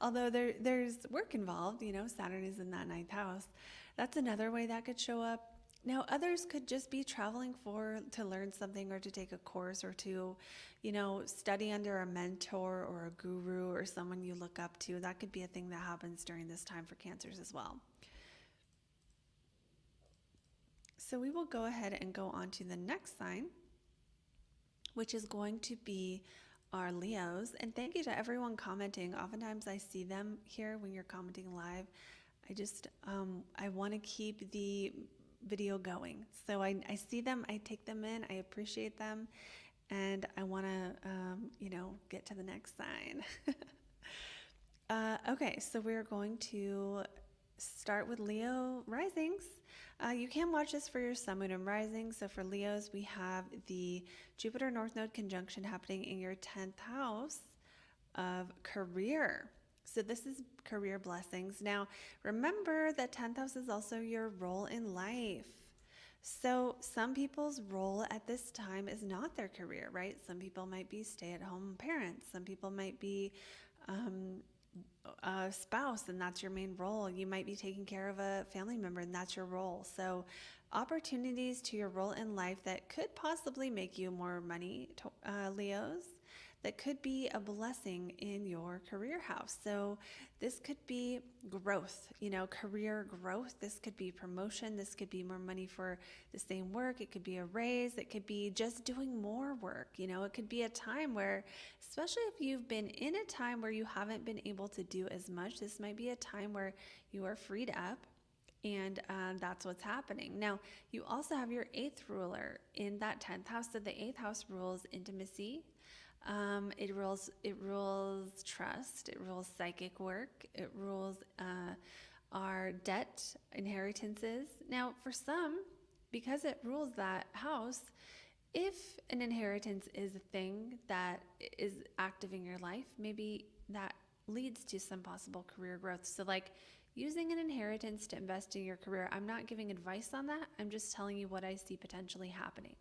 Although there's work involved, Saturn is in that 9th house. That's another way that could show up. Now, others could just be traveling to learn something or to take a course or to, study under a mentor or a guru or someone you look up to. That could be a thing that happens during this time for Cancers as well. So we will go ahead and go on to the next sign, which is going to be our Leos. And thank you to everyone commenting. Oftentimes I see them here when you're commenting live. I want to keep the video going. So I see them, I take them in, I appreciate them, and I want to, get to the next sign. Okay, so we're going to start with Leo risings. You can watch this for your sun, moon, and rising. So for Leos, we have the Jupiter North Node conjunction happening in your 10th house of career. So this is career blessings. Now, remember that 10th house is also your role in life. So some people's role at this time is not their career, right? Some people might be stay-at-home parents. Some people might be a spouse, and that's your main role. You might be taking care of a family member, and that's your role. So opportunities to your role in life that could possibly make you more money, Leos, that could be a blessing in your career house. So this could be growth, career growth. This could be promotion. This could be more money for the same work. It could be a raise. It could be just doing more work. It could be a time where, especially if you've been in a time where you haven't been able to do as much, this might be a time where you are freed up. And that's what's happening. Now, you also have your 8th ruler in that 10th house. So the 8th house rules intimacy. It rules trust. It rules psychic work. It rules our debt, inheritances. Now, for some, because it rules that house, if an inheritance is a thing that is active in your life, maybe that leads to some possible career growth. So like using an inheritance to invest in your career, I'm not giving advice on that. I'm just telling you what I see potentially happening.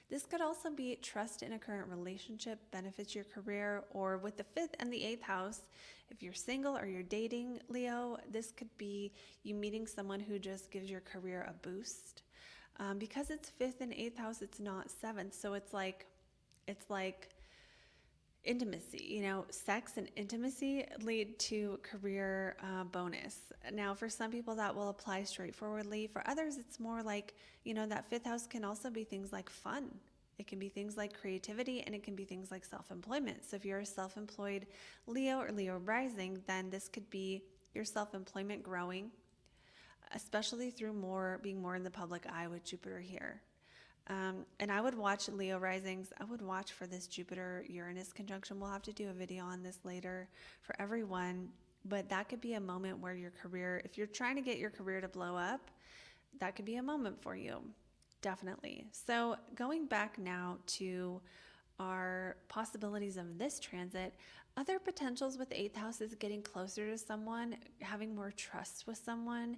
This could also be trust in a current relationship benefits your career, or with the 5th and the 8th house, if you're single or you're dating, Leo, this could be you meeting someone who just gives your career a boost. Because it's 5th and 8th house, it's not 7th. So it's like intimacy, you know, sex and intimacy lead to career bonus. Now, for some people that will apply straightforwardly. For others, it's more like, you know, that 5th house can also be things like fun. It can be things like creativity, and it can be things like self-employment. So if you're a self-employed Leo or Leo rising, then this could be your self-employment growing, especially through being more in the public eye with Jupiter here. And I would watch Leo risings. I would watch for this Jupiter-Uranus conjunction. We'll have to do a video on this later for everyone. But that could be a moment where your career, if you're trying to get your career to blow up, that could be a moment for you. Definitely. So going back now to our possibilities of this transit, other potentials with 8th house is getting closer to someone, having more trust with someone,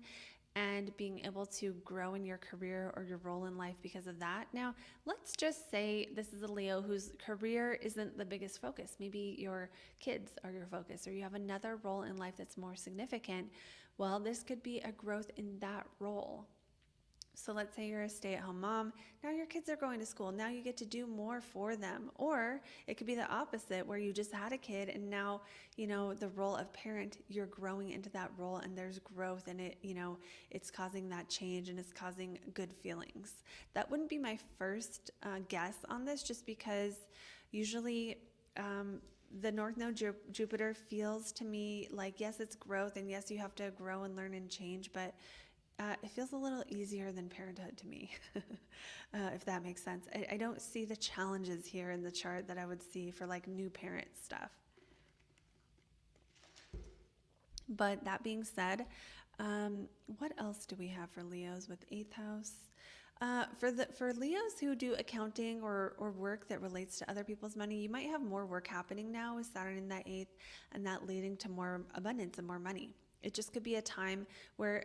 and being able to grow in your career or your role in life because of that. Now, let's just say this is a Leo whose career isn't the biggest focus. Maybe your kids are your focus, or you have another role in life that's more significant. Well, this could be a growth in that role. So let's say you're a stay-at-home mom. Now your kids are going to school. Now you get to do more for them. Or it could be the opposite, where you just had a kid and now, you know, the role of parent, you're growing into that role, and there's growth, and it, you know, it's causing that change, and it's causing good feelings. That wouldn't be my first guess on this, just because usually the North Node Jupiter feels to me like, yes, it's growth, and yes, you have to grow and learn and change, but it feels a little easier than parenthood to me, if that makes sense. I don't see the challenges here in the chart that I would see for like new parent stuff. But that being said, what else do we have for Leos with 8th house? For Leos who do accounting or work that relates to other people's money, you might have more work happening now with Saturn in that 8th, and that leading to more abundance and more money. It just could be a time where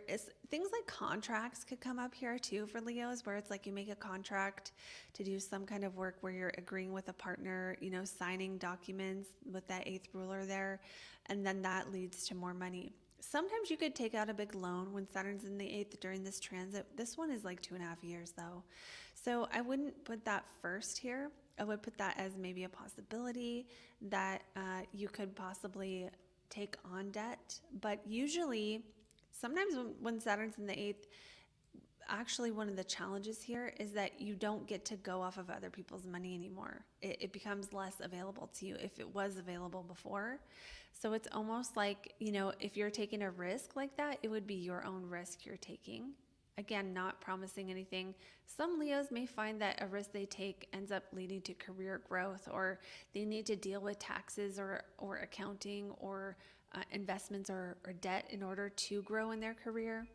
things like contracts could come up here too for Leos, where it's like you make a contract to do some kind of work where you're agreeing with a partner, you know, signing documents with that 8th ruler there, and then that leads to more money. Sometimes you could take out a big loan when Saturn's in the 8th during this transit. This one is like 2.5 years though. So I wouldn't put that first here. I would put that as maybe a possibility that you could possibly take on debt. But usually, sometimes when Saturn's in the 8th, actually one of the challenges here is that you don't get to go off of other people's money anymore. It becomes less available to you if it was available before. So it's almost like, you know, if you're taking a risk like that, it would be your own risk you're taking. Again, not promising anything. Some Leos may find that a risk they take ends up leading to career growth, or they need to deal with taxes or accounting or investments or debt in order to grow in their career.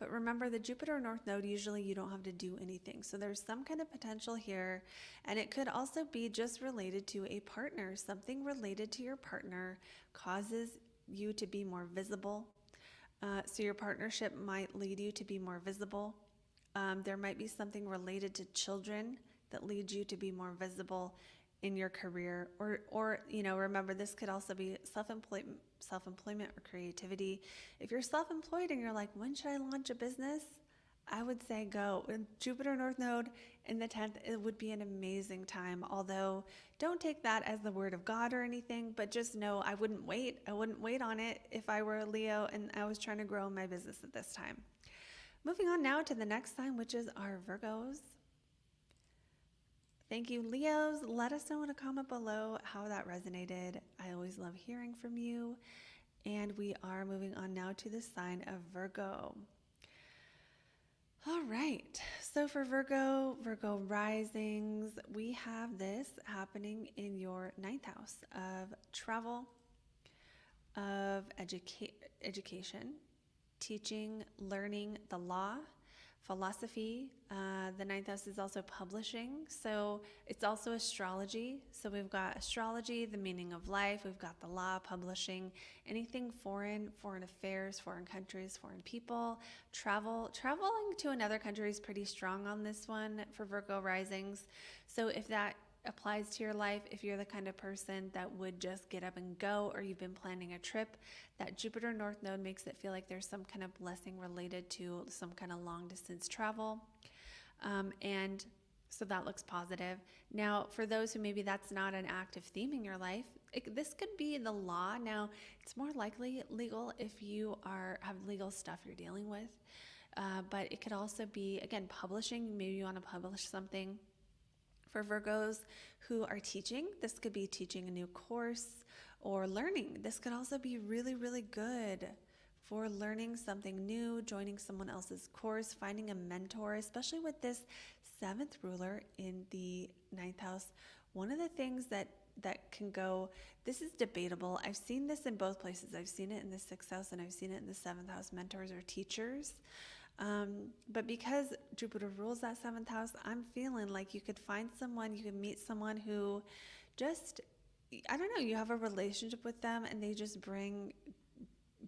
But remember, the Jupiter North Node, usually you don't have to do anything. So there's some kind of potential here. And it could also be just related to a partner. Something related to your partner causes you to be more visible. So your partnership might lead you to be more visible. There might be something related to children that leads you to be more visible in your career, or you know, remember, this could also be self-employment or creativity. If you're self-employed and you're like, when should I launch a business? I would say go. With Jupiter North Node in the 10th, it would be an amazing time. Although, don't take that as the word of God or anything, but just know I wouldn't wait. I wouldn't wait on it if I were a Leo and I was trying to grow my business at this time. Moving on now to the next sign, which is our Virgos. Thank you, Leos. Let us know in a comment below how that resonated. I always love hearing from you. And we are moving on now to the sign of Virgo. All right, so for Virgo risings, we have this happening in your 9th house of travel, of education, teaching, learning the law, philosophy. The ninth house is also publishing. So it's also astrology. So we've got astrology, the meaning of life. We've got the law, publishing, anything foreign affairs, foreign countries, foreign people, traveling to another country is pretty strong on this one for Virgo risings. So if that applies to your life, if you're the kind of person that would just get up and go, or you've been planning a trip, that Jupiter North Node makes it feel like there's some kind of blessing related to some kind of long distance travel. And so that looks positive. Now, for those who maybe that's not an active theme in your life, this could be the law. Now, it's more likely legal if you have legal stuff you're dealing with. But it could also be, again, publishing. Maybe you want to publish something. For Virgos who are teaching, this could be teaching a new course or learning. This could also be really, really good for learning something new, joining someone else's course, finding a mentor, especially with this 7th ruler in the 9th house. One of the things that can go, this is debatable. I've seen this in both places. I've seen it in the 6th house and I've seen it in the 7th house, mentors or teachers. But because Jupiter rules that 7th house, I'm feeling like you could find someone, you could meet someone who just, I don't know, you have a relationship with them and they just bring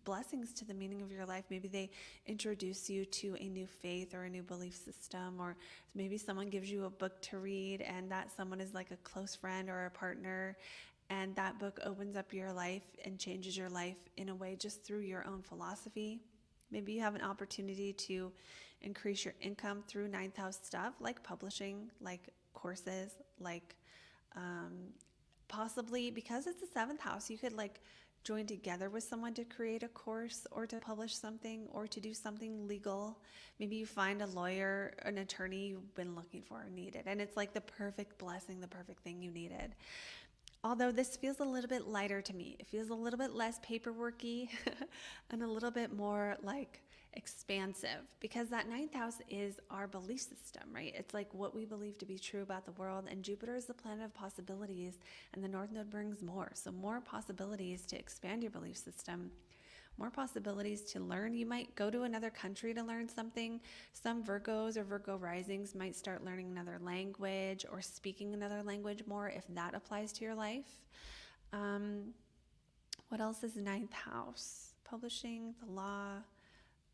blessings to the meaning of your life. Maybe they introduce you to a new faith or a new belief system, or maybe someone gives you a book to read and that someone is like a close friend or a partner, and that book opens up your life and changes your life in a way just through your own philosophy. Maybe you have an opportunity to increase your income through 9th house stuff, like publishing, like courses, like possibly because it's the 7th house, you could like join together with someone to create a course or to publish something or to do something legal. Maybe you find a lawyer, an attorney you've been looking for or needed, and it's like the perfect blessing, the perfect thing you needed. Although this feels a little bit lighter to me. It feels a little bit less paperworky and a little bit more like expansive, because that 9th house is our belief system, right? It's like what we believe to be true about the world, and Jupiter is the planet of possibilities, and the North Node brings more. So more possibilities to expand your belief system, more possibilities to learn. You might go to another country to learn something. Some Virgos or Virgo risings might start learning another language or speaking another language more, if that applies to your life. What else is 9th house? Publishing, the law,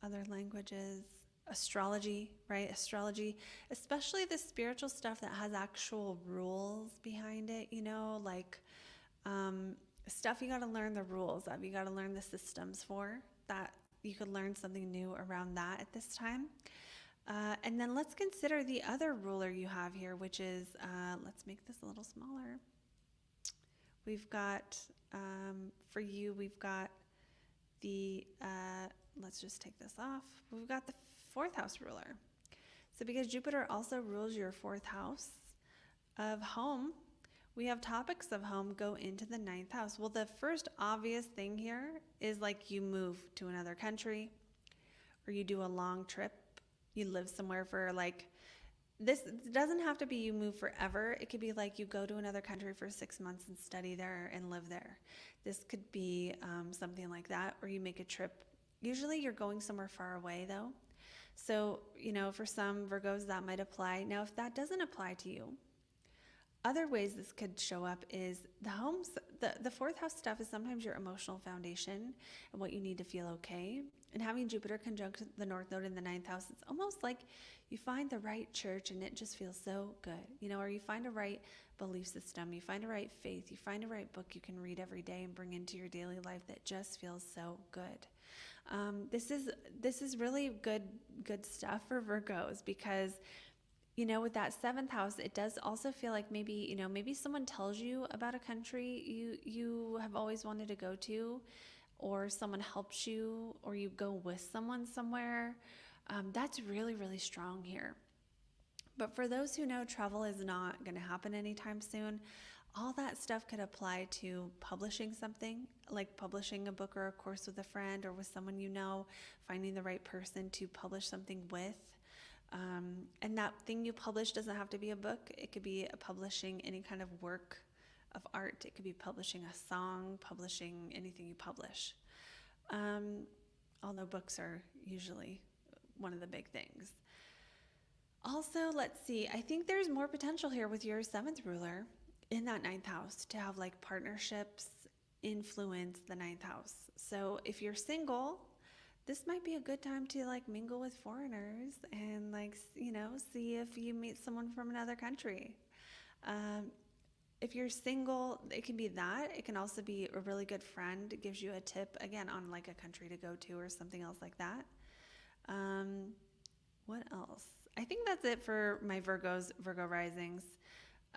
other languages, astrology, right? Astrology, especially the spiritual stuff that has actual rules behind it, you know, like stuff you got to learn the rules of, you got to learn the systems for that. You could learn something new around that at this time. And then let's consider the other ruler you have here, which is, let's make this a little smaller. We've got, for you, we've got the, let's just take this off. We've got the 4th house ruler. So because Jupiter also rules your 4th house of home, we have topics of home go into the 9th house. Well, the first obvious thing here is like you move to another country, or you do a long trip. You live somewhere for like, this doesn't have to be you move forever. It could be like you go to another country for 6 months and study there and live there. This could be something like that, or you make a trip. Usually you're going somewhere far away though. So, you know, for some Virgos that might apply. Now, if that doesn't apply to you, other ways this could show up is the homes, the 4th house stuff is sometimes your emotional foundation and what you need to feel okay. And having Jupiter conjunct the North Node in the 9th house, it's almost like you find the right church and it just feels so good, you know, or you find a right belief system, you find a right faith, you find a right book you can read every day and bring into your daily life that just feels so good. This is really good stuff for Virgos, because you know, with that 7th house, it does also feel like maybe, you know, maybe someone tells you about a country you have always wanted to go to, or someone helps you, or you go with someone somewhere. That's really, really strong here. But for those who know travel is not going to happen anytime soon, all that stuff could apply to publishing something, like publishing a book or a course with a friend or with someone you know, finding the right person to publish something with. And that thing you publish doesn't have to be a book. It could be publishing any kind of work of art. It could be publishing a song, publishing anything you publish. Although books are usually one of the big things. Also, let's see, I think there's more potential here with your 7th ruler in that 9th house to have like partnerships influence the 9th house. So if you're single, this might be a good time to like mingle with foreigners and like, you know, see if you meet someone from another country. If you're single, it can be that. It can also be a really good friend. It gives you a tip, again, on like a country to go to or something else like that. What else? I think that's it for my Virgo risings.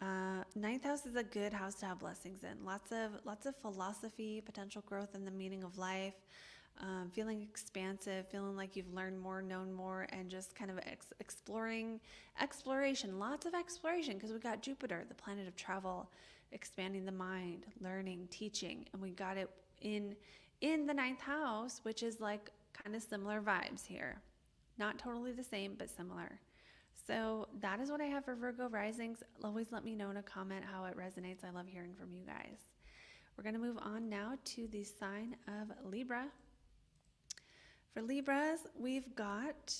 9th house is a good house to have blessings in. Lots of philosophy, potential growth in the meaning of life, feeling expansive, feeling like you've learned more, known more, and just kind of exploration, lots of exploration, because we got Jupiter, the planet of travel, expanding the mind, learning, teaching, and we got it in the 9th house, which is like kind of similar vibes here. Not totally the same, but similar. So that is what I have for Virgo risings. Always let me know in a comment how it resonates. I love hearing from you guys. We're going to move on now to the sign of Libra. For Libras, we've got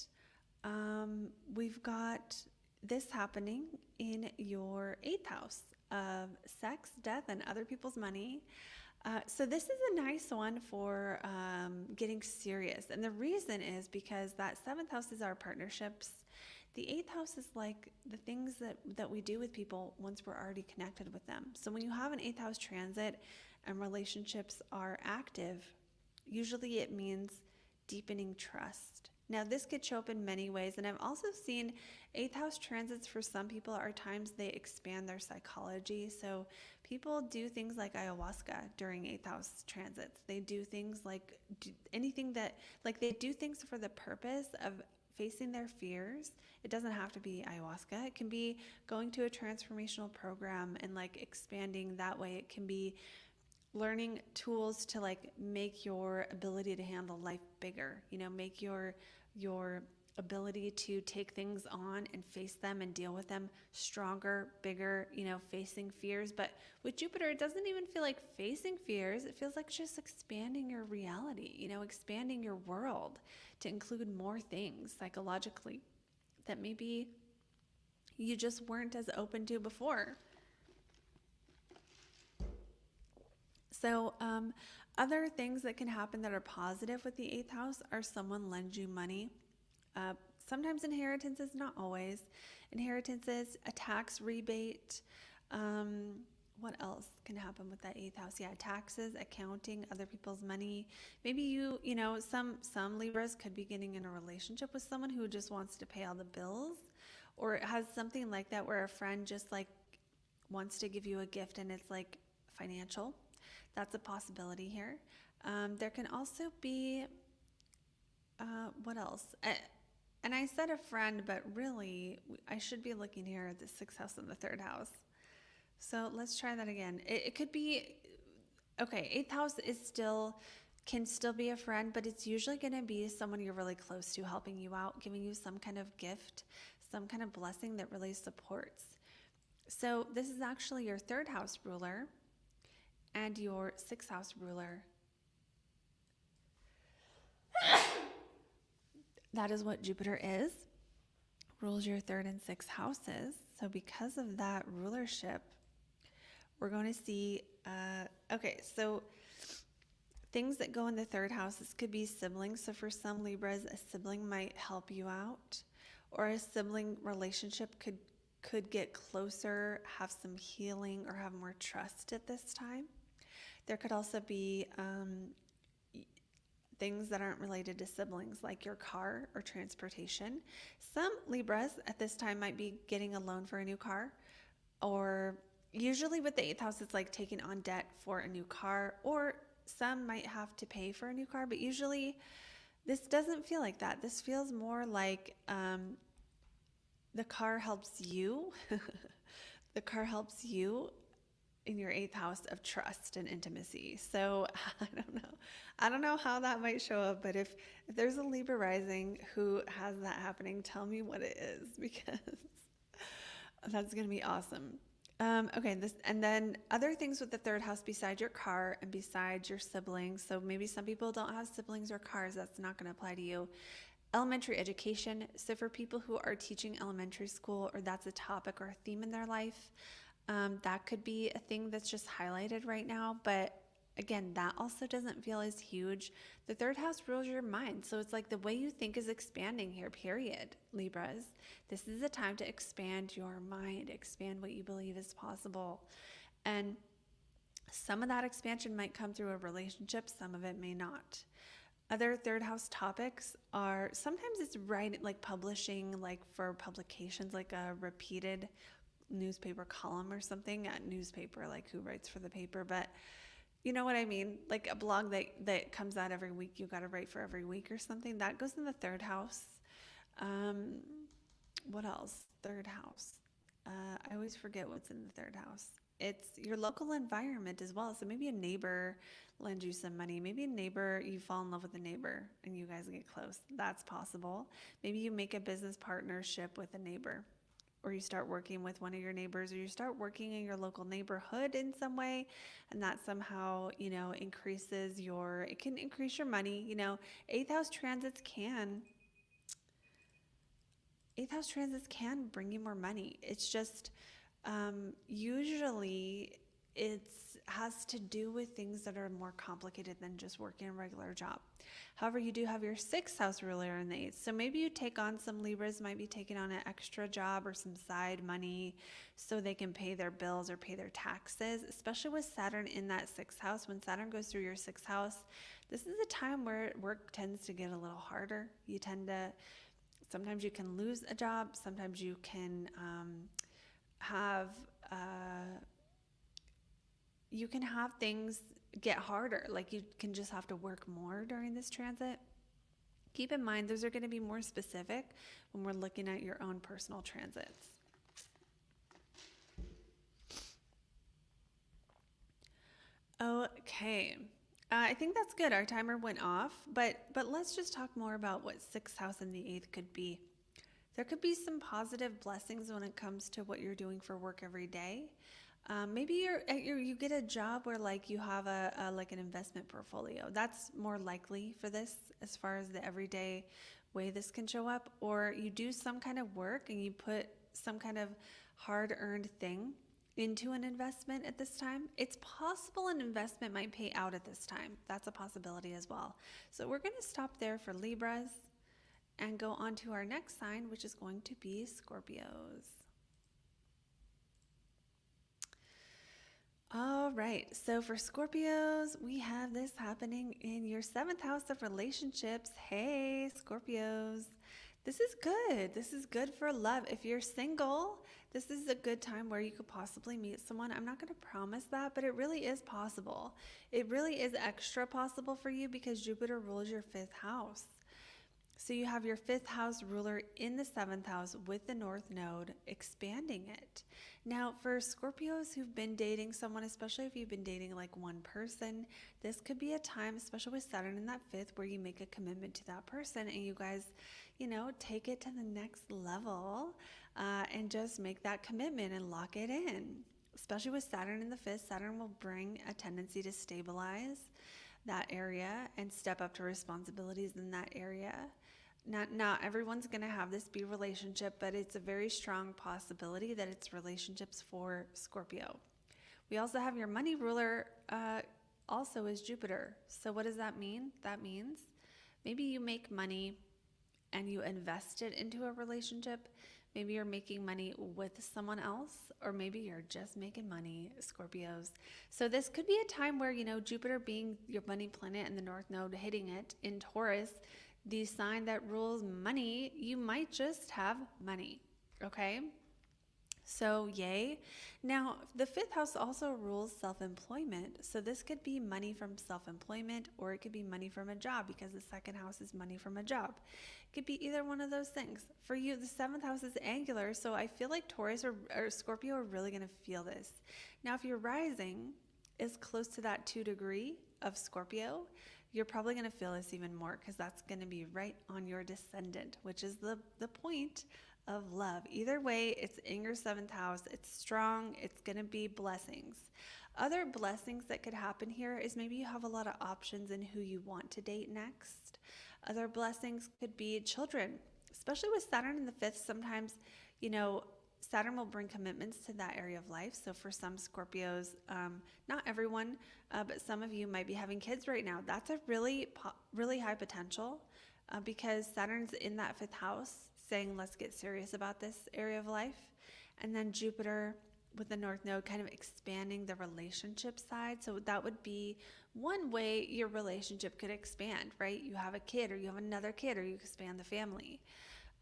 this happening in your 8th house of sex, death, and other people's money. So this is a nice one for getting serious. And the reason is because that 7th house is our partnerships. The 8th house is like the things that we do with people once we're already connected with them. So when you have an 8th house transit and relationships are active, usually it means deepening trust. Now, this could show up in many ways, and I've also seen 8th house transits for some people are times they expand their psychology. So people do things like ayahuasca during 8th house transits. They do things like anything that, like they do things for the purpose of facing their fears. It doesn't have to be ayahuasca. It can be going to a transformational program and like expanding that way. It can be learning tools to like make your ability to handle life bigger, you know, make your ability to take things on and face them and deal with them stronger, bigger, you know, facing fears. But with Jupiter, it doesn't even feel like facing fears. It feels like just expanding your reality, you know, expanding your world to include more things psychologically that maybe you just weren't as open to before. So other things that can happen that are positive with the 8th house are someone lends you money. Sometimes inheritances, not always. Inheritances, a tax rebate. What else can happen with that 8th house? Yeah, taxes, accounting, other people's money. Maybe you know, some Libras could be getting in a relationship with someone who just wants to pay all the bills, or it has something like that where a friend just like wants to give you a gift and it's like financial. That's a possibility here. There can also be, what else? And I said a friend, but really I should be looking here at the 6th house and the 3rd house. So let's try that again. It could be, okay, 8th house can still be a friend, but it's usually going to be someone you're really close to, helping you out, giving you some kind of gift, some kind of blessing that really supports. So this is actually your 3rd house ruler and your 6th house ruler. That is what Jupiter is, rules your 3rd and 6th houses. So because of that rulership, we're going to see, okay, so things that go in the 3rd house, this could be siblings. So for some Libras, a sibling might help you out, or a sibling relationship could get closer, have some healing, or have more trust at this time. There could also be things that aren't related to siblings, like your car or transportation. Some Libras at this time might be getting a loan for a new car, or usually with the 8th house, it's like taking on debt for a new car, or some might have to pay for a new car, but usually this doesn't feel like that. This feels more like the car helps you. The car helps you in your 8th house of trust and intimacy. So I don't know how that might show up, but if there's a Libra rising who has that happening, tell me what it is, because that's going to be awesome. Okay, and then other things with the 3rd house besides your car and besides your siblings. So maybe some people don't have siblings or cars. That's not going to apply to you. Elementary education. So for people who are teaching elementary school, or that's a topic or a theme in their life, that could be a thing that's just highlighted right now. But again, that also doesn't feel as huge. The third house rules your mind. So it's like the way you think is expanding here, period, Libras. This is a time to expand your mind, expand what you believe is possible. And some of that expansion might come through a relationship, some of it may not. Other third house topics are, sometimes it's writing, like publishing, like for publications, like a repeated newspaper column or something at newspaper, like who writes for the paper, but you know what I mean? Like a blog that comes out every week, you got to write for every week or something. That goes in the third house. What else? Third house. I always forget what's in the third house. It's your local environment as well. So maybe a neighbor lends you some money. Maybe a neighbor, you fall in love with a neighbor and you guys get close. That's possible. Maybe you make a business partnership with a neighbor, or you start working with one of your neighbors, or you start working in your local neighborhood in some way, and that somehow, increases it can increase your money. Eighth house transits can bring you more money. It's just, usually it has to do with things that are more complicated than just working a regular job. However, you do have your sixth house ruler in the eighth. So maybe you take on, some Libras might be taking on an extra job or some side money so they can pay their bills or pay their taxes, especially with Saturn in that sixth house. When Saturn goes through your sixth house, this is a time where work tends to get a little harder. Sometimes you can lose a job. Sometimes you can have things get harder. Like you can just have to work more during this transit. Keep in mind, those are going to be more specific when we're looking at your own personal transits. Okay. I think that's good. Our timer went off, but let's just talk more about what sixth house and the eighth could be. There could be some positive blessings when it comes to what you're doing for work every day. Maybe you get a job where like you have like an investment portfolio. That's more likely for this as far as the everyday way this can show up. Or you do some kind of work and you put some kind of hard-earned thing into an investment at this time. It's possible an investment might pay out at this time. That's a possibility as well. So we're going to stop there for Libras and go on to our next sign, which is going to be Scorpios. All right, so for Scorpios, we have this happening in your seventh house of relationships. Hey, Scorpios. This is good. This is good for love. If you're single, this is a good time where you could possibly meet someone. I'm not going to promise that, but it really is possible. It really is extra possible for you because Jupiter rules your fifth house. So you have your fifth house ruler in the seventh house with the North Node expanding it. Now, for Scorpios who've been dating someone, especially if you've been dating like one person, this could be a time, especially with Saturn in that fifth, where you make a commitment to that person and you guys, take it to the next level and just make that commitment and lock it in. Especially with Saturn in the fifth, Saturn will bring a tendency to stabilize that area and step up to responsibilities in that area. Not everyone's going to have this be relationship, but it's a very strong possibility that it's relationships for Scorpio. We also have your money ruler also is Jupiter. So what does that mean? That means maybe you make money and you invest it into a relationship. Maybe you're making money with someone else, or maybe you're just making money, Scorpios. So this could be a time where, Jupiter being your money planet and the North Node hitting it in Taurus, the sign that rules money, you might just have money, okay? So yay. Now, the fifth house also rules self-employment. So this could be money from self-employment, or it could be money from a job, because the second house is money from a job. It could be either one of those things. For you, the seventh house is angular, so I feel like Taurus or Scorpio are really going to feel this. Now, if your rising is close to that 2 degree of Scorpio, you're probably going to feel this even more, because that's going to be right on your descendant, which is the point of love. Either way, it's in your seventh house. It's strong. It's going to be blessings. Other blessings that could happen here is maybe you have a lot of options in who you want to date next. Other blessings could be children, especially with Saturn in the fifth. Sometimes, Saturn will bring commitments to that area of life. So for some Scorpios, not everyone, but some of you might be having kids right now. That's a really high potential because Saturn's in that fifth house saying, let's get serious about this area of life. And then Jupiter with the North Node kind of expanding the relationship side. So that would be one way your relationship could expand, right? You have a kid or you have another kid or you expand the family.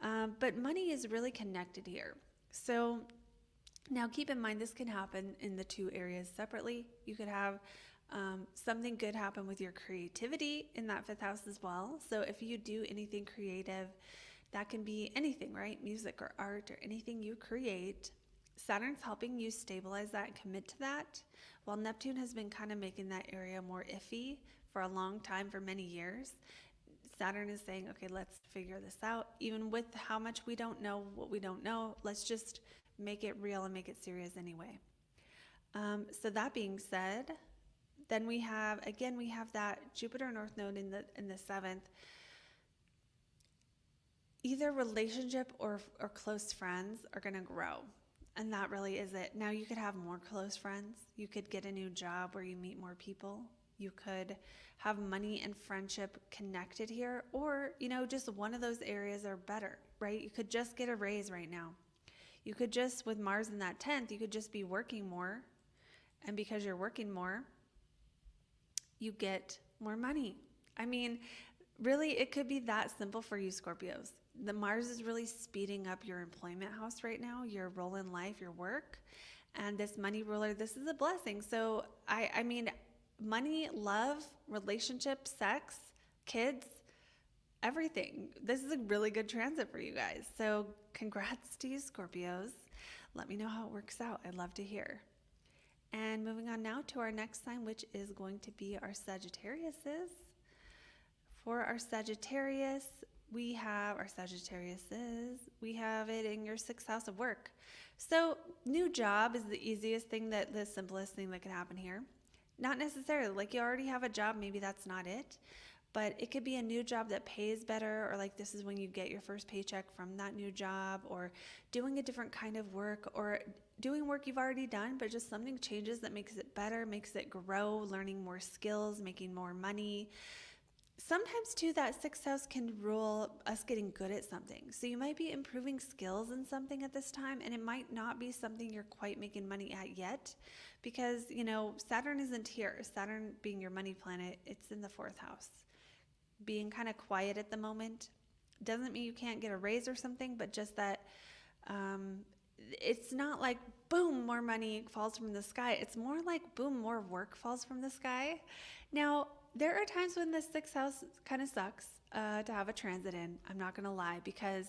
But money is really connected here. So now keep in mind, this can happen in the two areas separately. You could have something good happen with your creativity in that fifth house as well. So if you do anything creative, that can be anything, right? Music or art or anything you create. Saturn's helping you stabilize that and commit to that, while Neptune has been kind of making that area more iffy for a long time, for many years. Saturn is saying, okay, let's figure this out. Even with how much we don't know what we don't know, let's just make it real and make it serious anyway. So that being said, then we have that Jupiter North Node in the seventh. Either relationship or close friends are going to grow. And that really is it. Now you could have more close friends. You could get a new job where you meet more people. You could have money and friendship connected here, or, just one of those areas are better, right? You could just get a raise right now. You could just, with Mars in that 10th, you could just be working more. And because you're working more, you get more money. I mean, really, it could be that simple for you Scorpios. The Mars is really speeding up your employment house right now, your role in life, your work. And this money ruler, this is a blessing. So, I mean, money, love, relationship, sex, kids, everything. This is a really good transit for you guys. So congrats to you Scorpios. Let me know how it works out. I'd love to hear. And moving on now to our next sign, which is going to be our Sagittariuses. For our Sagittarius, we have it in your sixth house of work. So new job is the simplest thing that could happen here. Not necessarily, like you already have a job, maybe that's not it, but it could be a new job that pays better, or like this is when you get your first paycheck from that new job, or doing a different kind of work, or doing work you've already done, but just something changes that makes it better, makes it grow, learning more skills, making more money. Sometimes too, that sixth house can rule us getting good at something. So you might be improving skills in something at this time, and it might not be something you're quite making money at yet, because, Saturn isn't here. Saturn being your money planet, it's in the fourth house. Being kind of quiet at the moment doesn't mean you can't get a raise or something, but just that it's not like, boom, more money falls from the sky. It's more like, boom, more work falls from the sky. Now, there are times when the sixth house kind of sucks to have a transit in. I'm not going to lie, because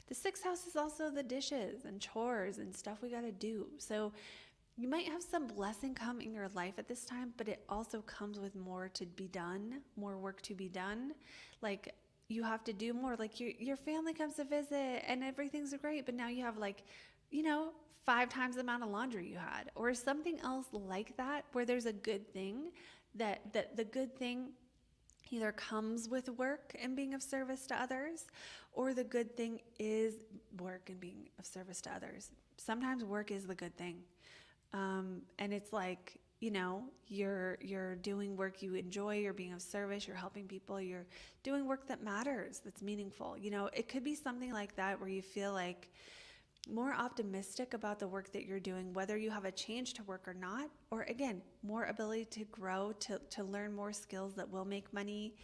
the sixth house is also the dishes and chores and stuff we got to do. So you might have some blessing come in your life at this time, but it also comes with more to be done, more work to be done. Like you have to do more. Like your family comes to visit and everything's great, but now you have 5 times the amount of laundry you had, or something else like that, where there's a good thing that the good thing either comes with work and being of service to others, or the good thing is work and being of service to others. Sometimes work is the good thing. And it's like, you're doing work you enjoy, you're being of service, you're helping people, you're doing work that matters, that's meaningful. It could be something like that where you feel like more optimistic about the work that you're doing, whether you have a change to work or not, or again, more ability to grow, to learn more skills that will make money.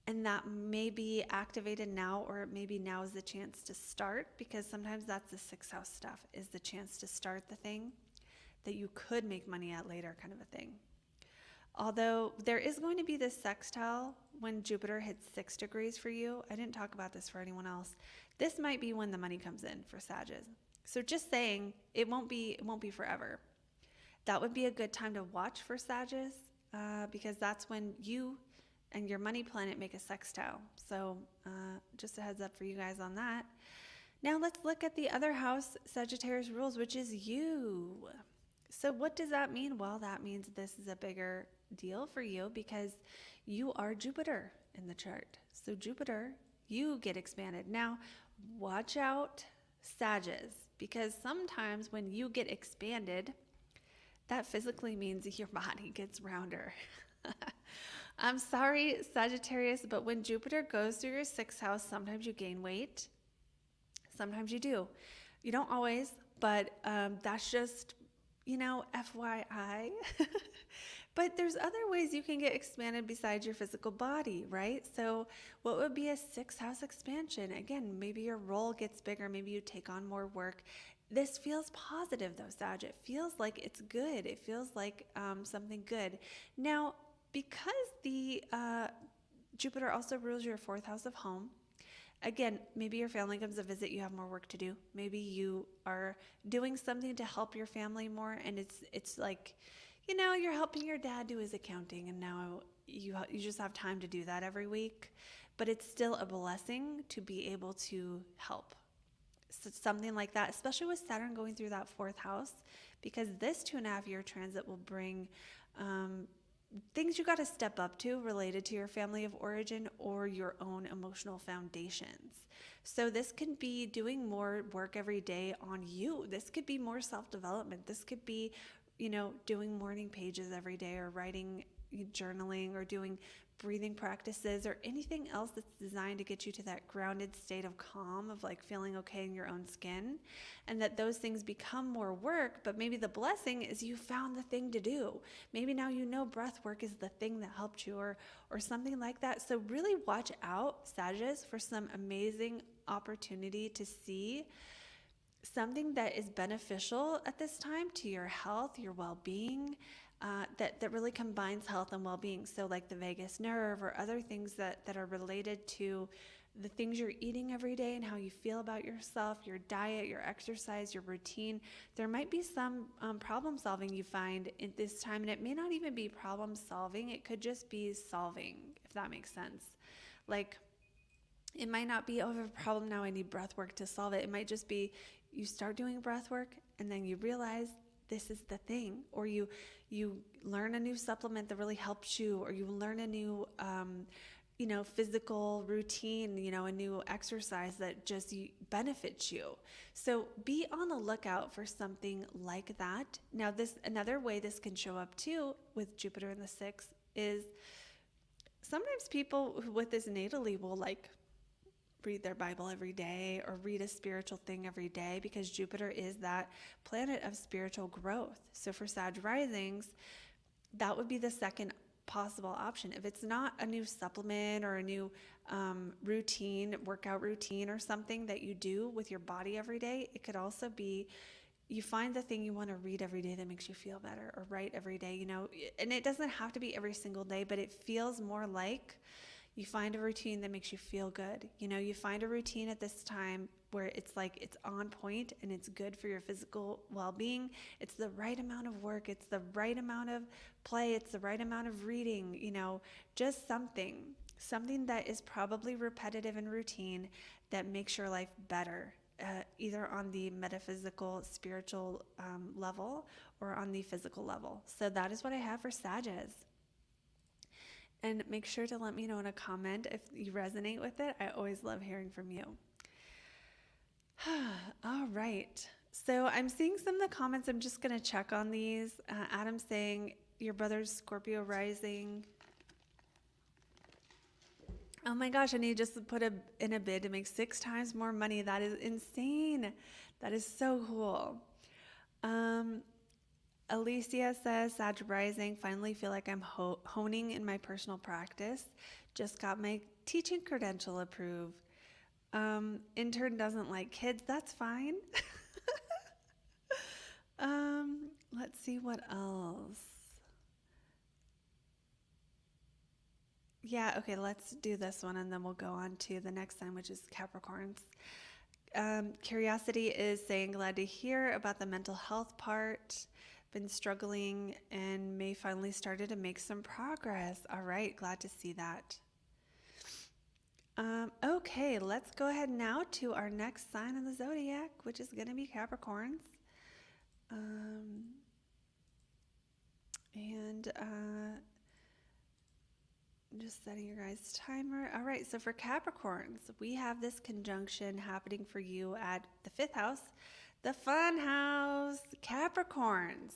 And that may be activated now, or maybe now is the chance to start, because sometimes that's the sixth house stuff, is the chance to start the thing that you could make money at later, kind of a thing. Although there is going to be this sextile when Jupiter hits 6 degrees for you. I didn't talk about this for anyone else. This might be when the money comes in for Sagittarius. So just saying, it won't be forever. That would be a good time to watch for Sagittarius, because that's when you and your money planet make a sextile. So just a heads up for you guys on that. Now let's look at the other house Sagittarius rules, which is you. So what does that mean? Well, that means this is a bigger deal for you because you are Jupiter in the chart. So Jupiter, you get expanded. Now, watch out, Sagittarius, because sometimes when you get expanded, that physically means your body gets rounder. I'm sorry, Sagittarius, but when Jupiter goes through your 6th house, sometimes you gain weight. Sometimes you do. You don't always, but that's just, FYI. But there's other ways you can get expanded besides your physical body, right? So what would be a 6th house expansion? Again, maybe your role gets bigger. Maybe you take on more work. This feels positive though, Sag. It feels like it's good. It feels like something good. Now, because the Jupiter also rules your 4th house of home, again, maybe your family comes to visit, you have more work to do. Maybe you are doing something to help your family more, and it's like, you're helping your dad do his accounting, and now you just have time to do that every week. But it's still a blessing to be able to help. So something like that, especially with Saturn going through that 4th house, because this 2.5-year transit will bring things you got to step up to related to your family of origin or your own emotional foundations. So this can be doing more work every day on you. This could be more self-development. This could be, doing morning pages every day, or writing, journaling, or doing breathing practices, or anything else that's designed to get you to that grounded state of calm, of like feeling okay in your own skin, and that those things become more work. But maybe the blessing is you found the thing to do. Maybe now breath work is the thing that helped you, or something like that. So really watch out, Sagittarius, for some amazing opportunity to see something that is beneficial at this time to your health, your well-being, that really combines health and well-being. So like the vagus nerve, or other things that are related to the things you're eating every day and how you feel about yourself, your diet, your exercise, your routine. There might be some problem solving you find at this time, and it may not even be problem solving. It could just be solving, if that makes sense. Like, it might not be, I have a problem now, I need breath work to solve it. It might just be you start doing breath work and then you realize this is the thing, or you learn a new supplement that really helps you, or you learn a new physical routine, a new exercise that just benefits you. So be on the lookout for something like that. Now, another way this can show up too with Jupiter in the 6th is sometimes people with this natally will read their Bible every day, or read a spiritual thing every day, because Jupiter is that planet of spiritual growth. So for Sag risings, that would be the second possible option. If it's not a new supplement or a new workout routine or something that you do with your body every day, it could also be you find the thing you want to read every day that makes you feel better, or write every day, and it doesn't have to be every single day, but it feels more like you find a routine that makes you feel good. You find a routine at this time where it's like it's on point and it's good for your physical well-being. It's the right amount of work. It's the right amount of play. It's the right amount of reading, just something that is probably repetitive and routine that makes your life better, either on the metaphysical, spiritual level, or on the physical level. So that is what I have for Sagittarius. And make sure to let me know in a comment if you resonate with it. I always love hearing from you. All right. So I'm seeing some of the comments. I'm just going to check on these. Adam's saying, your brother's Scorpio rising. Oh my gosh, and he just put in a bid to make 6 times more money. That is insane. That is so cool. Alicia says, Sag rising, finally feel like I'm honing in my personal practice. Just got my teaching credential approved. Intern doesn't like kids. That's fine. Let's see what else. Yeah, okay, let's do this one and then we'll go on to the next sign, which is Capricorns. Curiosity is saying, glad to hear about the mental health part. Been struggling and may finally started to make some progress. All right, glad to see that. Okay, let's go ahead now to our next sign in the zodiac, which is going to be Capricorns. just setting your guys' timer. All right, so for Capricorns, we have this conjunction happening for you at the 5th house, the fun house, Capricorns.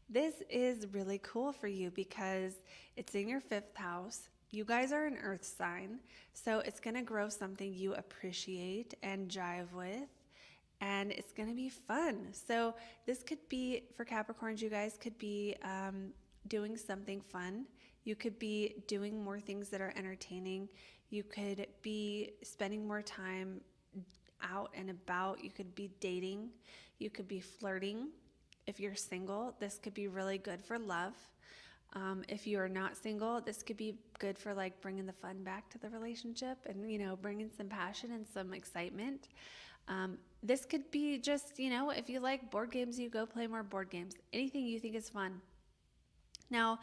This is really cool for you because it's in your 5th house. You guys are an earth sign, so it's going to grow something you appreciate and jive with, and it's going to be fun. So this could be, for Capricorns, you guys could be doing something fun. You could be doing more things that are entertaining. You could be spending more time out and about. You could be dating. You could be flirting. If you're single, this could be really good for love. If you're not single, this could be good for like bringing the fun back to the relationship and, you know, bringing some passion and some excitement. This could be just, you know, if you like board games, you go play more board games. Anything you think is fun. Now,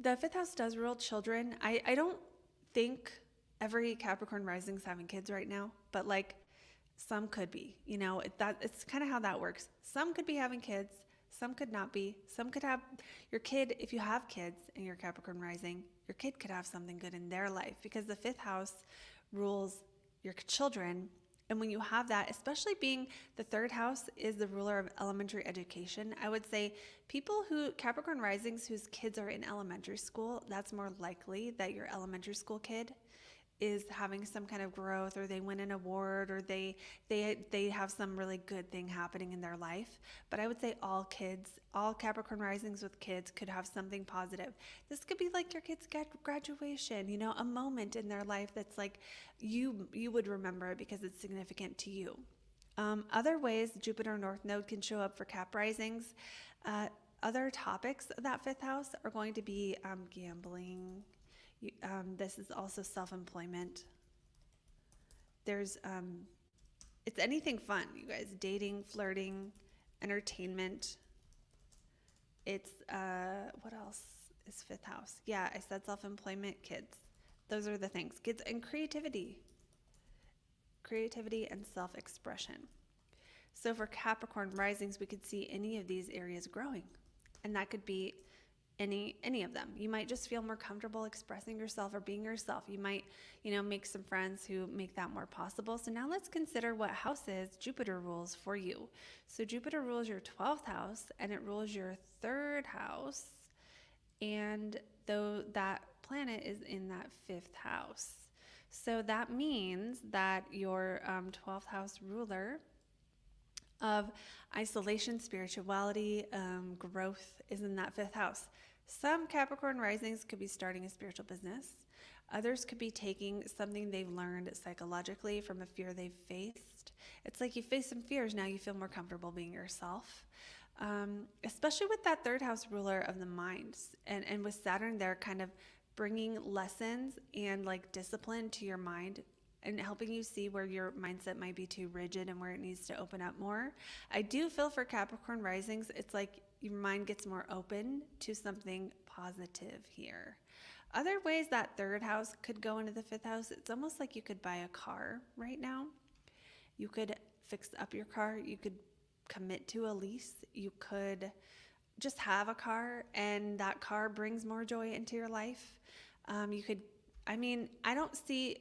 the 5th house does rule children. I don't think every Capricorn rising is having kids right now, but like some could be, you know, it's kind of how that works. Some could be having kids. Some could not be. Some could have your kid. If you have kids and you're Capricorn rising, your kid could have something good in their life because the 5th house rules your children. And when you have that, especially being the 3rd house is the ruler of elementary education, I would say Capricorn risings whose kids are in elementary school, that's more likely that your elementary school kid is having some kind of growth, or they win an award, or they have some really good thing happening in their life. But I would say all Capricorn risings with kids could have something positive. This could be like your kid's graduation, you know, a moment in their life that's like you would remember it because it's significant to you. Other ways Jupiter North Node can show up for Cap risings. Other topics of that 5th house are going to be gambling. This is also self-employment. There's it's anything fun, you guys. Dating, flirting, entertainment. It's what else is 5th house? Yeah, I said self-employment, kids. Those are the things. Kids and creativity and self-expression. So for Capricorn risings, we could see any of these areas growing, and that could be any of them. You might just feel more comfortable expressing yourself or being yourself. You might, you know, make some friends who make that more possible. So now let's consider what houses Jupiter rules for you. So Jupiter rules your 12th house and it rules your 3rd house. And though that planet is in that 5th house. So that means that your 12th house ruler of isolation, spirituality, growth is in that 5th house. Some Capricorn risings could be starting a spiritual business. Others could be taking something they've learned psychologically from a fear they've faced. It's like you face some fears, now you feel more comfortable being yourself. Especially with that 3rd house ruler of the mind. And with Saturn, they're kind of bringing lessons and like discipline to your mind and helping you see where your mindset might be too rigid and where it needs to open up more. I do feel for Capricorn risings, it's like your mind gets more open to something positive here. Other ways that 3rd house could go into the 5th house, it's almost like you could buy a car right now. You could fix up your car. You could commit to a lease. You could just have a car, and that car brings more joy into your life. I don't see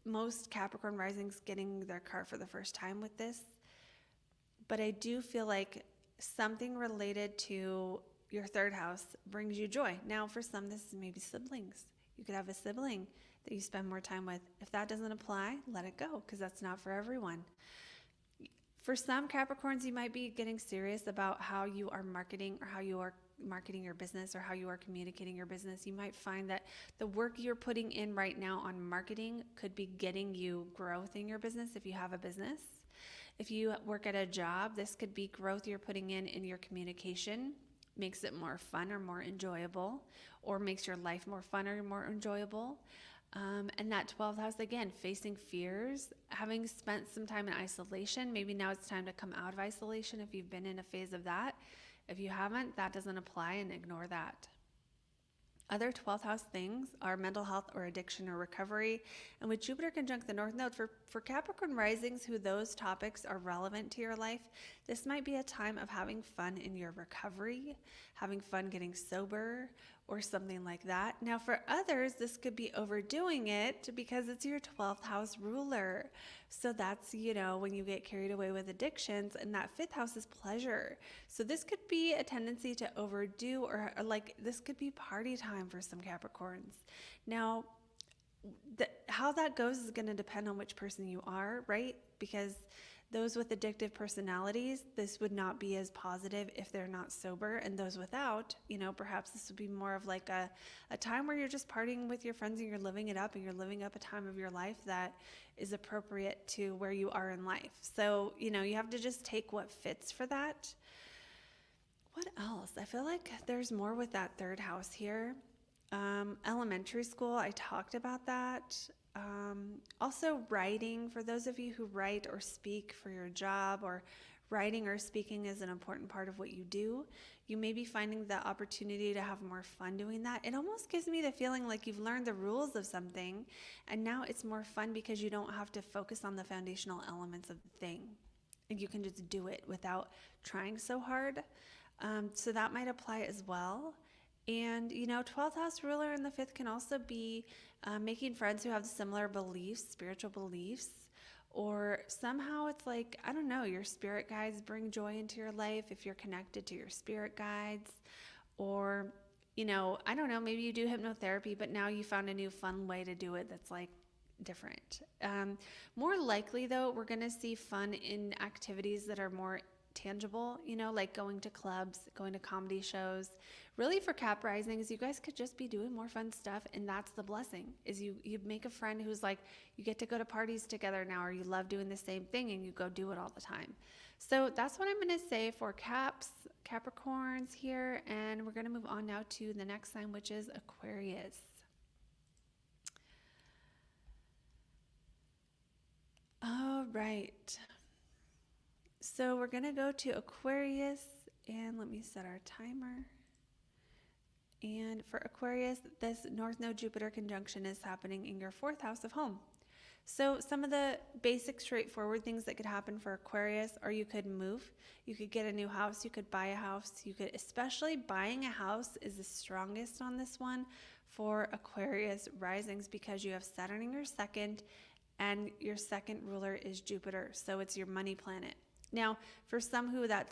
most Capricorn risings getting their car for the first time with this, but I do feel like something related to your 3rd house brings you joy. Now, for some, this is maybe siblings. You could have a sibling that you spend more time with. If that doesn't apply, let it go, because that's not for everyone. For some Capricorns, you might be getting serious about how you are marketing, or how you are marketing your business, or how you are communicating your business. You might find that the work you're putting in right now on marketing could be getting you growth in your business if you have a business. If you work at a job, this could be growth you're putting in your communication, makes it more fun or more enjoyable, or makes your life more fun or more enjoyable. And that 12th house, again, facing fears, having spent some time in isolation, maybe now it's time to come out of isolation if you've been in a phase of that. If you haven't, that doesn't apply, and ignore that. Other 12th house things are mental health or addiction or recovery. And with Jupiter conjunct the North Node, for Capricorn risings who those topics are relevant to your life, this might be a time of having fun in your recovery, having fun getting sober, or something like that. Now for others, this could be overdoing it because it's your 12th house ruler. So that's, when you get carried away with addictions, and that 5th house is pleasure. So this could be a tendency to overdo, or like this could be party time for some Capricorns. Now, how that goes is going to depend on which person you are, right? Because those with addictive personalities, this would not be as positive if they're not sober. And those without, perhaps this would be more of like a time where you're just partying with your friends and you're living it up, and you're living up a time of your life that is appropriate to where you are in life. So, you have to just take what fits for that. What else? I feel like there's more with that 3rd house here. Elementary school, I talked about that. Also writing, for those of you who write or speak for your job, or writing or speaking is an important part of what you do, you may be finding the opportunity to have more fun doing that. It almost gives me the feeling like you've learned the rules of something, and now it's more fun because you don't have to focus on the foundational elements of the thing, and you can just do it without trying so hard. So that might apply as well. And, 12th house ruler in the 5th can also be making friends who have similar beliefs, spiritual beliefs, or somehow it's like, I don't know, your spirit guides bring joy into your life if you're connected to your spirit guides. Or, I don't know, maybe you do hypnotherapy, but now you found a new fun way to do it that's like different. More likely though, we're going to see fun in activities that are more tangible, like going to clubs, going to comedy shows. Really for Cap risings, you guys could just be doing more fun stuff, and that's the blessing, is you make a friend who's like, you get to go to parties together now, or you love doing the same thing and you go do it all the time. So that's what I'm going to say for Capricorns here, and we're going to move on now to the next sign, which is Aquarius. All right. So we're going to go to Aquarius, and let me set our timer. And for Aquarius, this North Node Jupiter conjunction is happening in your 4th house of home. So some of the basic straightforward things that could happen for Aquarius are you could move, you could get a new house, you could buy a house, you could, especially buying a house is the strongest on this one for Aquarius risings, because you have Saturn in your 2nd, and your 2nd ruler is Jupiter. So it's your money planet. Now, for some who that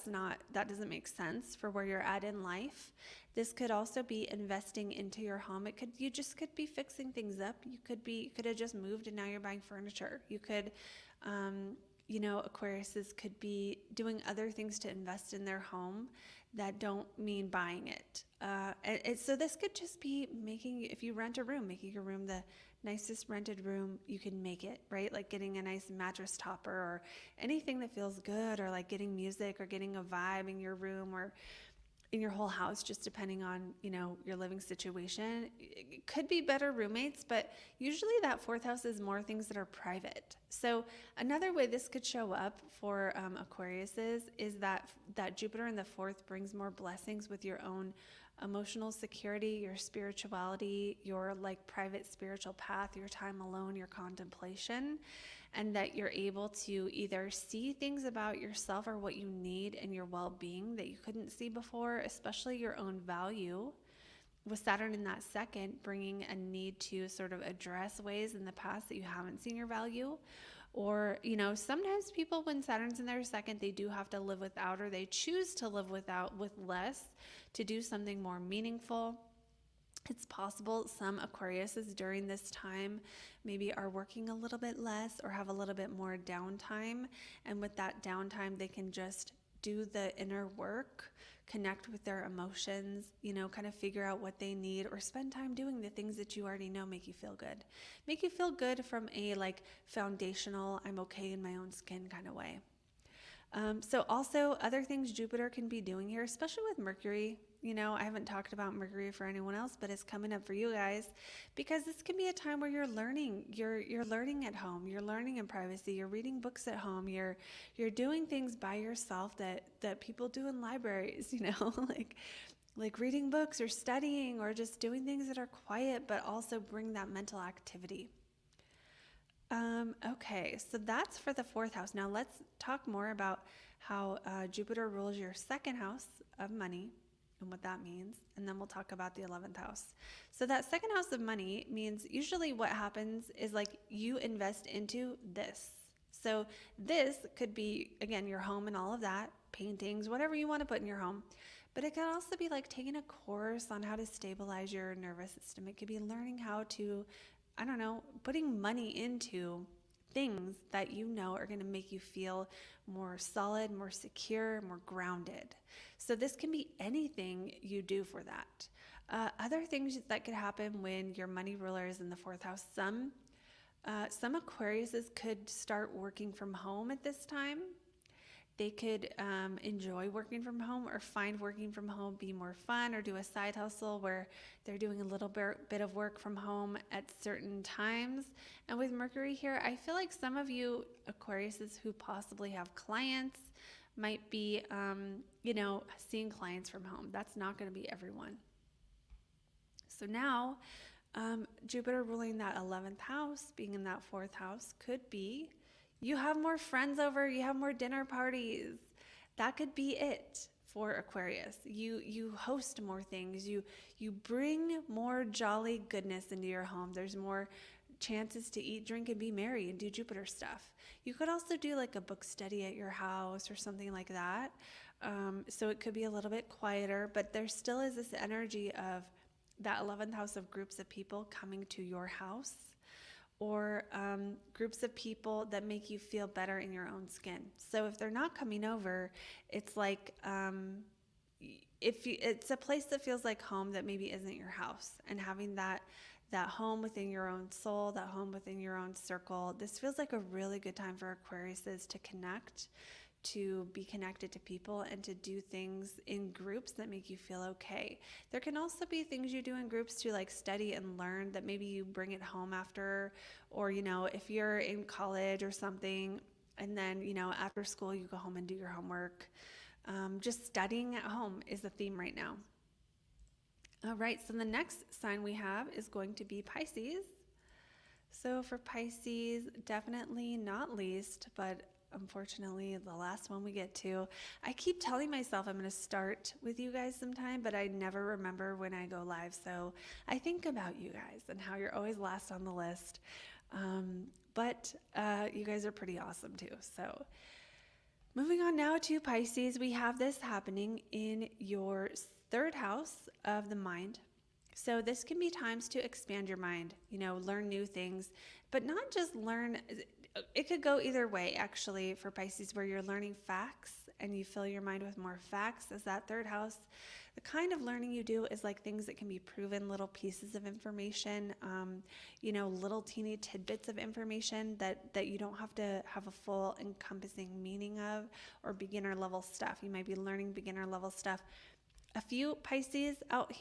doesn't make sense for where you're at in life, this could also be investing into your home. You just could be fixing things up. You could have just moved and now you're buying furniture. You could, Aquariuses could be doing other things to invest in their home that don't mean buying it. So this could just be if you rent a room, making your room the nicest rented room you can make it, right? Like getting a nice mattress topper or anything that feels good, or like getting music or getting a vibe in your room or in your whole house, just depending on, your living situation. It could be better roommates, but usually that 4th house is more things that are private. So another way this could show up for Aquariuses is that Jupiter in the 4th brings more blessings with your own emotional security, your spirituality, your like private spiritual path, your time alone, your contemplation, and that you're able to either see things about yourself or what you need and your well-being that you couldn't see before, especially your own value. With Saturn in that 2nd, bringing a need to sort of address ways in the past that you haven't seen your value. Or, sometimes people, when Saturn's in their 2nd, they do have to live without, or they choose to live with less to do something more meaningful. It's possible some Aquariuses during this time maybe are working a little bit less or have a little bit more downtime. And with that downtime, they can just do the inner work, connect with their emotions, kind of figure out what they need, or spend time doing the things that you already know make you feel good. Make you feel good from a like foundational, I'm okay in my own skin kind of way. So also other things Jupiter can be doing here, especially with Mercury. I haven't talked about Mercury for anyone else, but it's coming up for you guys, because this can be a time where you're learning. You're learning at home. You're learning in privacy. You're reading books at home. You're doing things by yourself that people do in libraries. Like reading books or studying or just doing things that are quiet, but also bring that mental activity. Okay, so that's for the 4th house. Now let's talk more about how Jupiter rules your 2nd house of money. and what that means. And then we'll talk about the 11th house. So that second house of money means usually what happens is like you invest into this. So this could be, again, your home and all of that, paintings, whatever you want to put in your home. But it could also be like taking a course on how to stabilize your nervous system. It could be learning how to, I don't know, putting money into things that you know are going to make you feel more solid, more secure, more grounded. So this can be anything you do for that. Other things that could happen when your money ruler is in the fourth house, some Aquariuses could start working from home at this time. They could enjoy working from home or find working from home be more fun, or do a side hustle where they're doing a little bit of work from home at certain times. And with Mercury here, I feel like some of you Aquariuses who possibly have clients might be, seeing clients from home. That's not going to be everyone. So now, Jupiter ruling that 11th house, being in that fourth house, could be you have more friends over, you have more dinner parties. That could be it for Aquarius. You host more things. You bring more jolly goodness into your home. There's more chances to eat, drink, and be merry and do Jupiter stuff. You could also do like a book study at your house or something like that. So it could be a little bit quieter, but there still is this energy of that 11th house of groups of people coming to your house, or groups of people that make you feel better in your own skin. So if they're not coming over, it's like it's a place that feels like home that maybe isn't your house, and having that home within your own soul, that home within your own circle. This feels like a really good time for Aquariuses to connect, to be connected to people, and to do things in groups that make you feel okay. There can also be things you do in groups to like study and learn that maybe you bring it home after, or, if you're in college or something, and then, after school you go home and do your homework. Just studying at home is the theme right now. All right, so the next sign we have is going to be Pisces. So for Pisces, definitely not least, but unfortunately the last one we get to. I keep telling myself I'm going to start with you guys sometime, but I never remember when I go live. So I think about you guys and how you're always last on the list. But you guys are pretty awesome too. So moving on now to Pisces, we have this happening in your third house of the mind. So this can be times to expand your mind, learn new things, but not just learn. It could go either way, actually, for Pisces, where you're learning facts and you fill your mind with more facts as that third house. The kind of learning you do is like things that can be proven, little pieces of information, little teeny tidbits of information that you don't have to have a full encompassing meaning of, or beginner level stuff. You might be learning beginner level stuff. A few Pisces out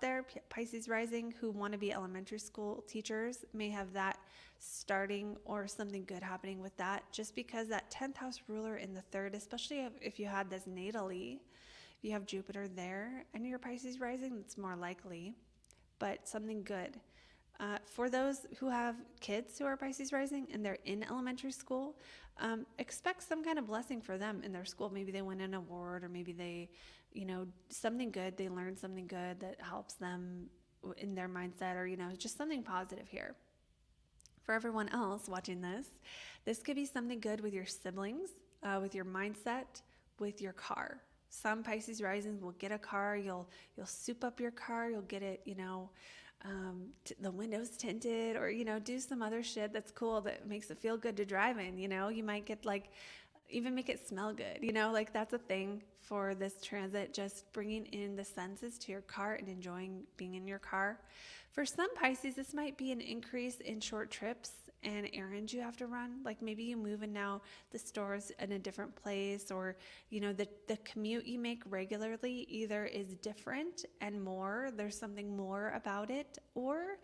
there, Pisces rising, who want to be elementary school teachers may have that starting, or something good happening with that, just because that 10th house ruler in the third, especially if you had this natally, if you have Jupiter there and you're Pisces rising, it's more likely, but something good. For those who have kids who are Pisces rising and they're in elementary school, expect some kind of blessing for them in their school. Maybe they win an award, or maybe they, something good, they learned something good that helps them in their mindset, or, just something positive here. For everyone else watching this could be something good with your siblings, with your mindset, with your car. Some Pisces risings will get a car. You'll soup up your car. You'll get it, the windows tinted, or, do some other shit that's cool that makes it feel good to drive in. You might get even make it smell good. That's a thing for this transit, just bringing in the senses to your car and enjoying being in your car. For some Pisces, this might be an increase in short trips and errands you have to run. Like maybe you move and now the store's in a different place, or, the commute you make regularly either is different and there's something more about it, or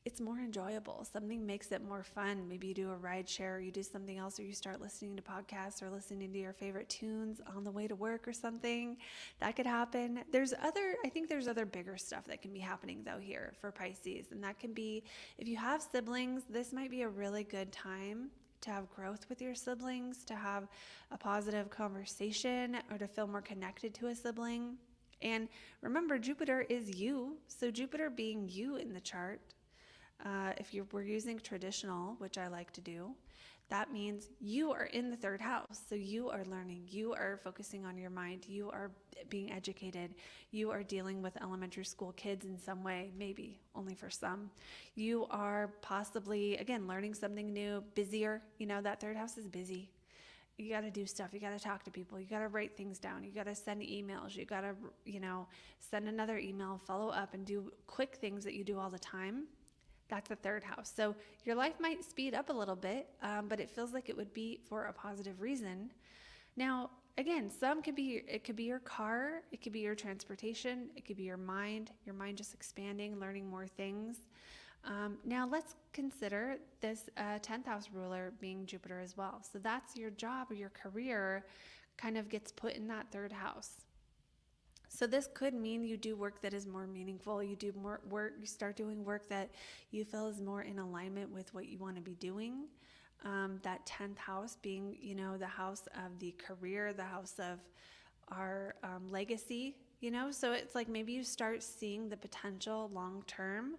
it's more enjoyable. Something makes it more fun. Maybe you do a ride share, or you do something else, or you start listening to podcasts or listening to your favorite tunes on the way to work or something. That could happen. I think there's other bigger stuff that can be happening though here for Pisces. And that can be, if you have siblings, this might be a really good time to have growth with your siblings, to have a positive conversation, or to feel more connected to a sibling. And remember, Jupiter is you. So Jupiter being you in the chart, if we're using traditional, which I like to do, that means you are in the third house. So you are learning, you are focusing on your mind, you are being educated, you are dealing with elementary school kids in some way, maybe only for some. You are possibly, again, learning something new, busier. That third house is busy. You got to do stuff. You got to talk to people. You got to write things down. You got to send emails. You got to, send another email, follow up, and do quick things that you do all the time. That's the third house. So your life might speed up a little bit, but it feels like it would be for a positive reason. Now, again, it could be your car, it could be your transportation, it could be your mind just expanding, learning more things. Now let's consider this 10th house ruler being Jupiter as well. So that's your job or your career kind of gets put in that third house. So this could mean you do work that is more meaningful. You do more work, you start doing work that you feel is more in alignment with what you want to be doing. That 10th house being, the house of the career, the house of our legacy, So it's like maybe you start seeing the potential long term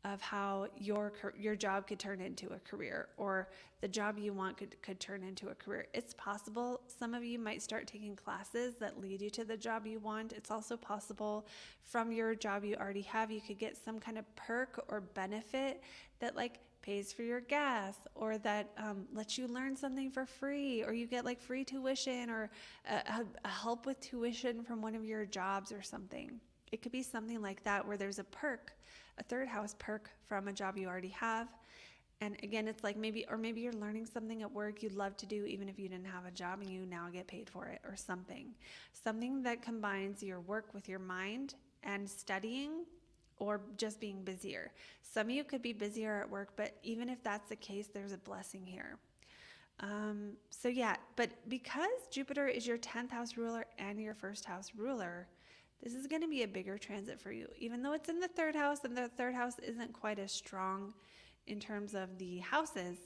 of how your job could turn into a career, or the job you want could turn into a career. It's possible some of you might start taking classes that lead you to the job you want. It's also possible from your job you already have, you could get some kind of perk or benefit that pays for your gas, or that lets you learn something for free, or you get free tuition, or a help with tuition from one of your jobs or something. It could be something like that where there's a perk, a third house perk from a job you already have. And again, it's maybe you're learning something at work you'd love to do even if you didn't have a job, and you now get paid for it, or something that combines your work with your mind and studying, or just being busier. Some of you could be busier at work, but even if that's the case, there's a blessing here. But because Jupiter is your 10th house ruler and your first house ruler, this is going to be a bigger transit for you, even though it's in the third house, and the third house isn't quite as strong in terms of the houses.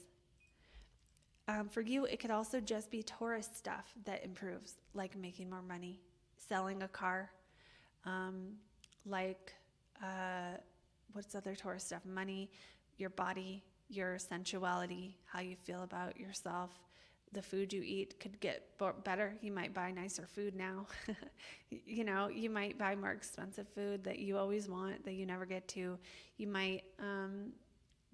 For you, it could also just be Taurus stuff that improves, like making more money, selling a car, what's other Taurus stuff? Money, your body, your sensuality, how you feel about yourself. The food you eat could get better. You might buy nicer food now. You might buy more expensive food that you always want, that you never get to. You might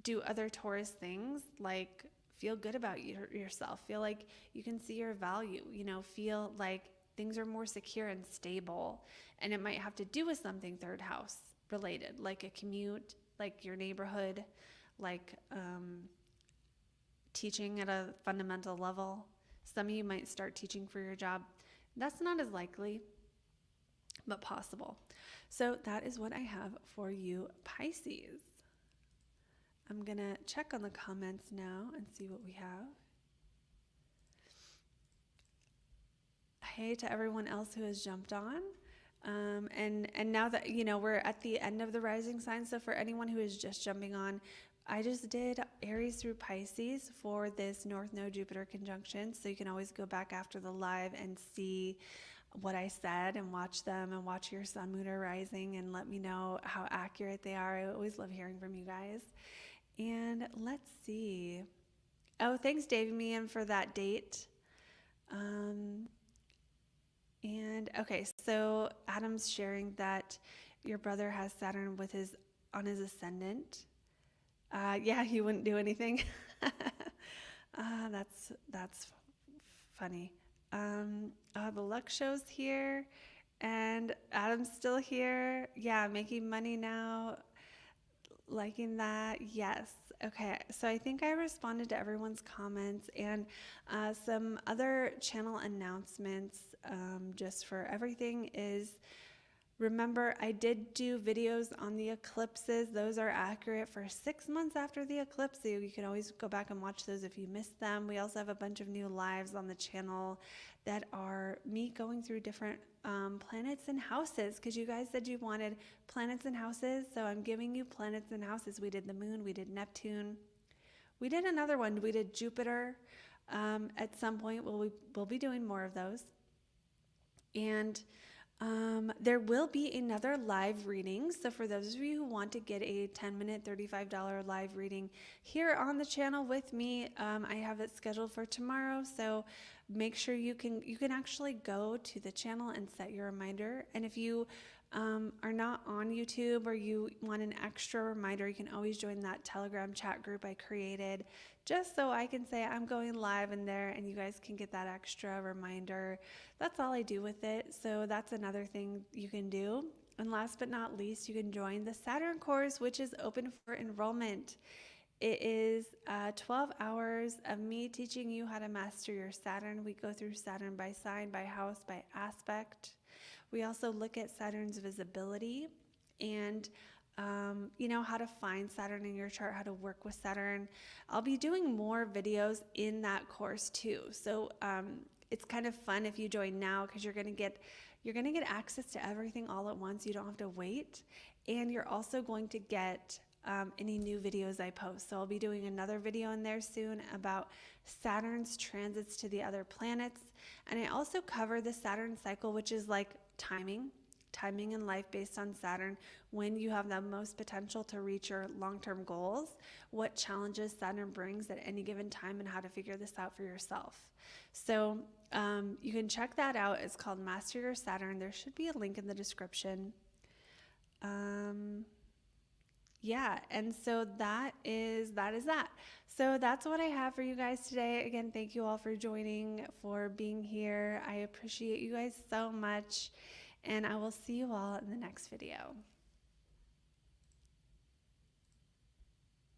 do other Taurus things, like feel good about yourself. Feel like you can see your value. Feel like things are more secure and stable. And it might have to do with something third house related, like a commute, like your neighborhood, like teaching at a fundamental level. Some of you might start teaching for your job. That's not as likely, but possible. So that is what I have for you, Pisces. I'm going to check on the comments now and see what we have. Hey to everyone else who has jumped on. And now that, we're at the end of the rising sign. So for anyone who is just jumping on, I just did Aries through Pisces for this North Node Jupiter conjunction. So you can always go back after the live and see what I said and watch them, and watch your sun, moon, or rising, and let me know how accurate they are. I always love hearing from you guys. And let's see. Oh, thanks, Davey, for that date. And okay, so Adam's sharing that your brother has Saturn on his ascendant. Yeah, he wouldn't do anything. That's funny. The luck show's here, and Adam's still here. Yeah, making money now. Liking that. Yes. Okay. So I think I responded to everyone's comments, and some other channel announcements just for everything is, remember, I did do videos on the eclipses. Those are accurate for 6 months after the eclipse. So you can always go back and watch those if you missed them. We also have a bunch of new lives on the channel that are me going through different planets and houses, because you guys said you wanted planets and houses. So I'm giving you planets and houses. We did the moon, we did Neptune. We did another one. We did Jupiter. At some point, we'll be doing more of those. And There will be another live reading. So for those of you who want to get a 10-minute, $35 live reading here on the channel with me, I have it scheduled for tomorrow. So make sure you can actually go to the channel and set your reminder. And if you are not on YouTube or you want an extra reminder, you can always join that Telegram chat group I created just so I can say I'm going live in there and you guys can get that extra reminder. That's all I do with it. So that's another thing you can do. And last but not least, you can join the Saturn course, which is open for enrollment. It is 12 hours of me teaching you how to master your Saturn. We go through Saturn by sign, by house, by aspect. We also look at Saturn's visibility and how to find Saturn in your chart, how to work with Saturn. I'll be doing more videos in that course too. So it's kind of fun if you join now because you're gonna get access to everything all at once. You don't have to wait, and you're also going to get any new videos I post. So I'll be doing another video in there soon about Saturn's transits to the other planets, and I also cover the Saturn cycle, which is like timing in life based on Saturn, when you have the most potential to reach your long-term goals, what challenges Saturn brings at any given time, and how to figure this out for yourself. So you can check that out. It's called Master Your Saturn. There should be a link in the description. Yeah, and so that is that. So that's what I have for you guys today. Again, thank you all for joining, for being here. I appreciate you guys so much. And I will see you all in the next video.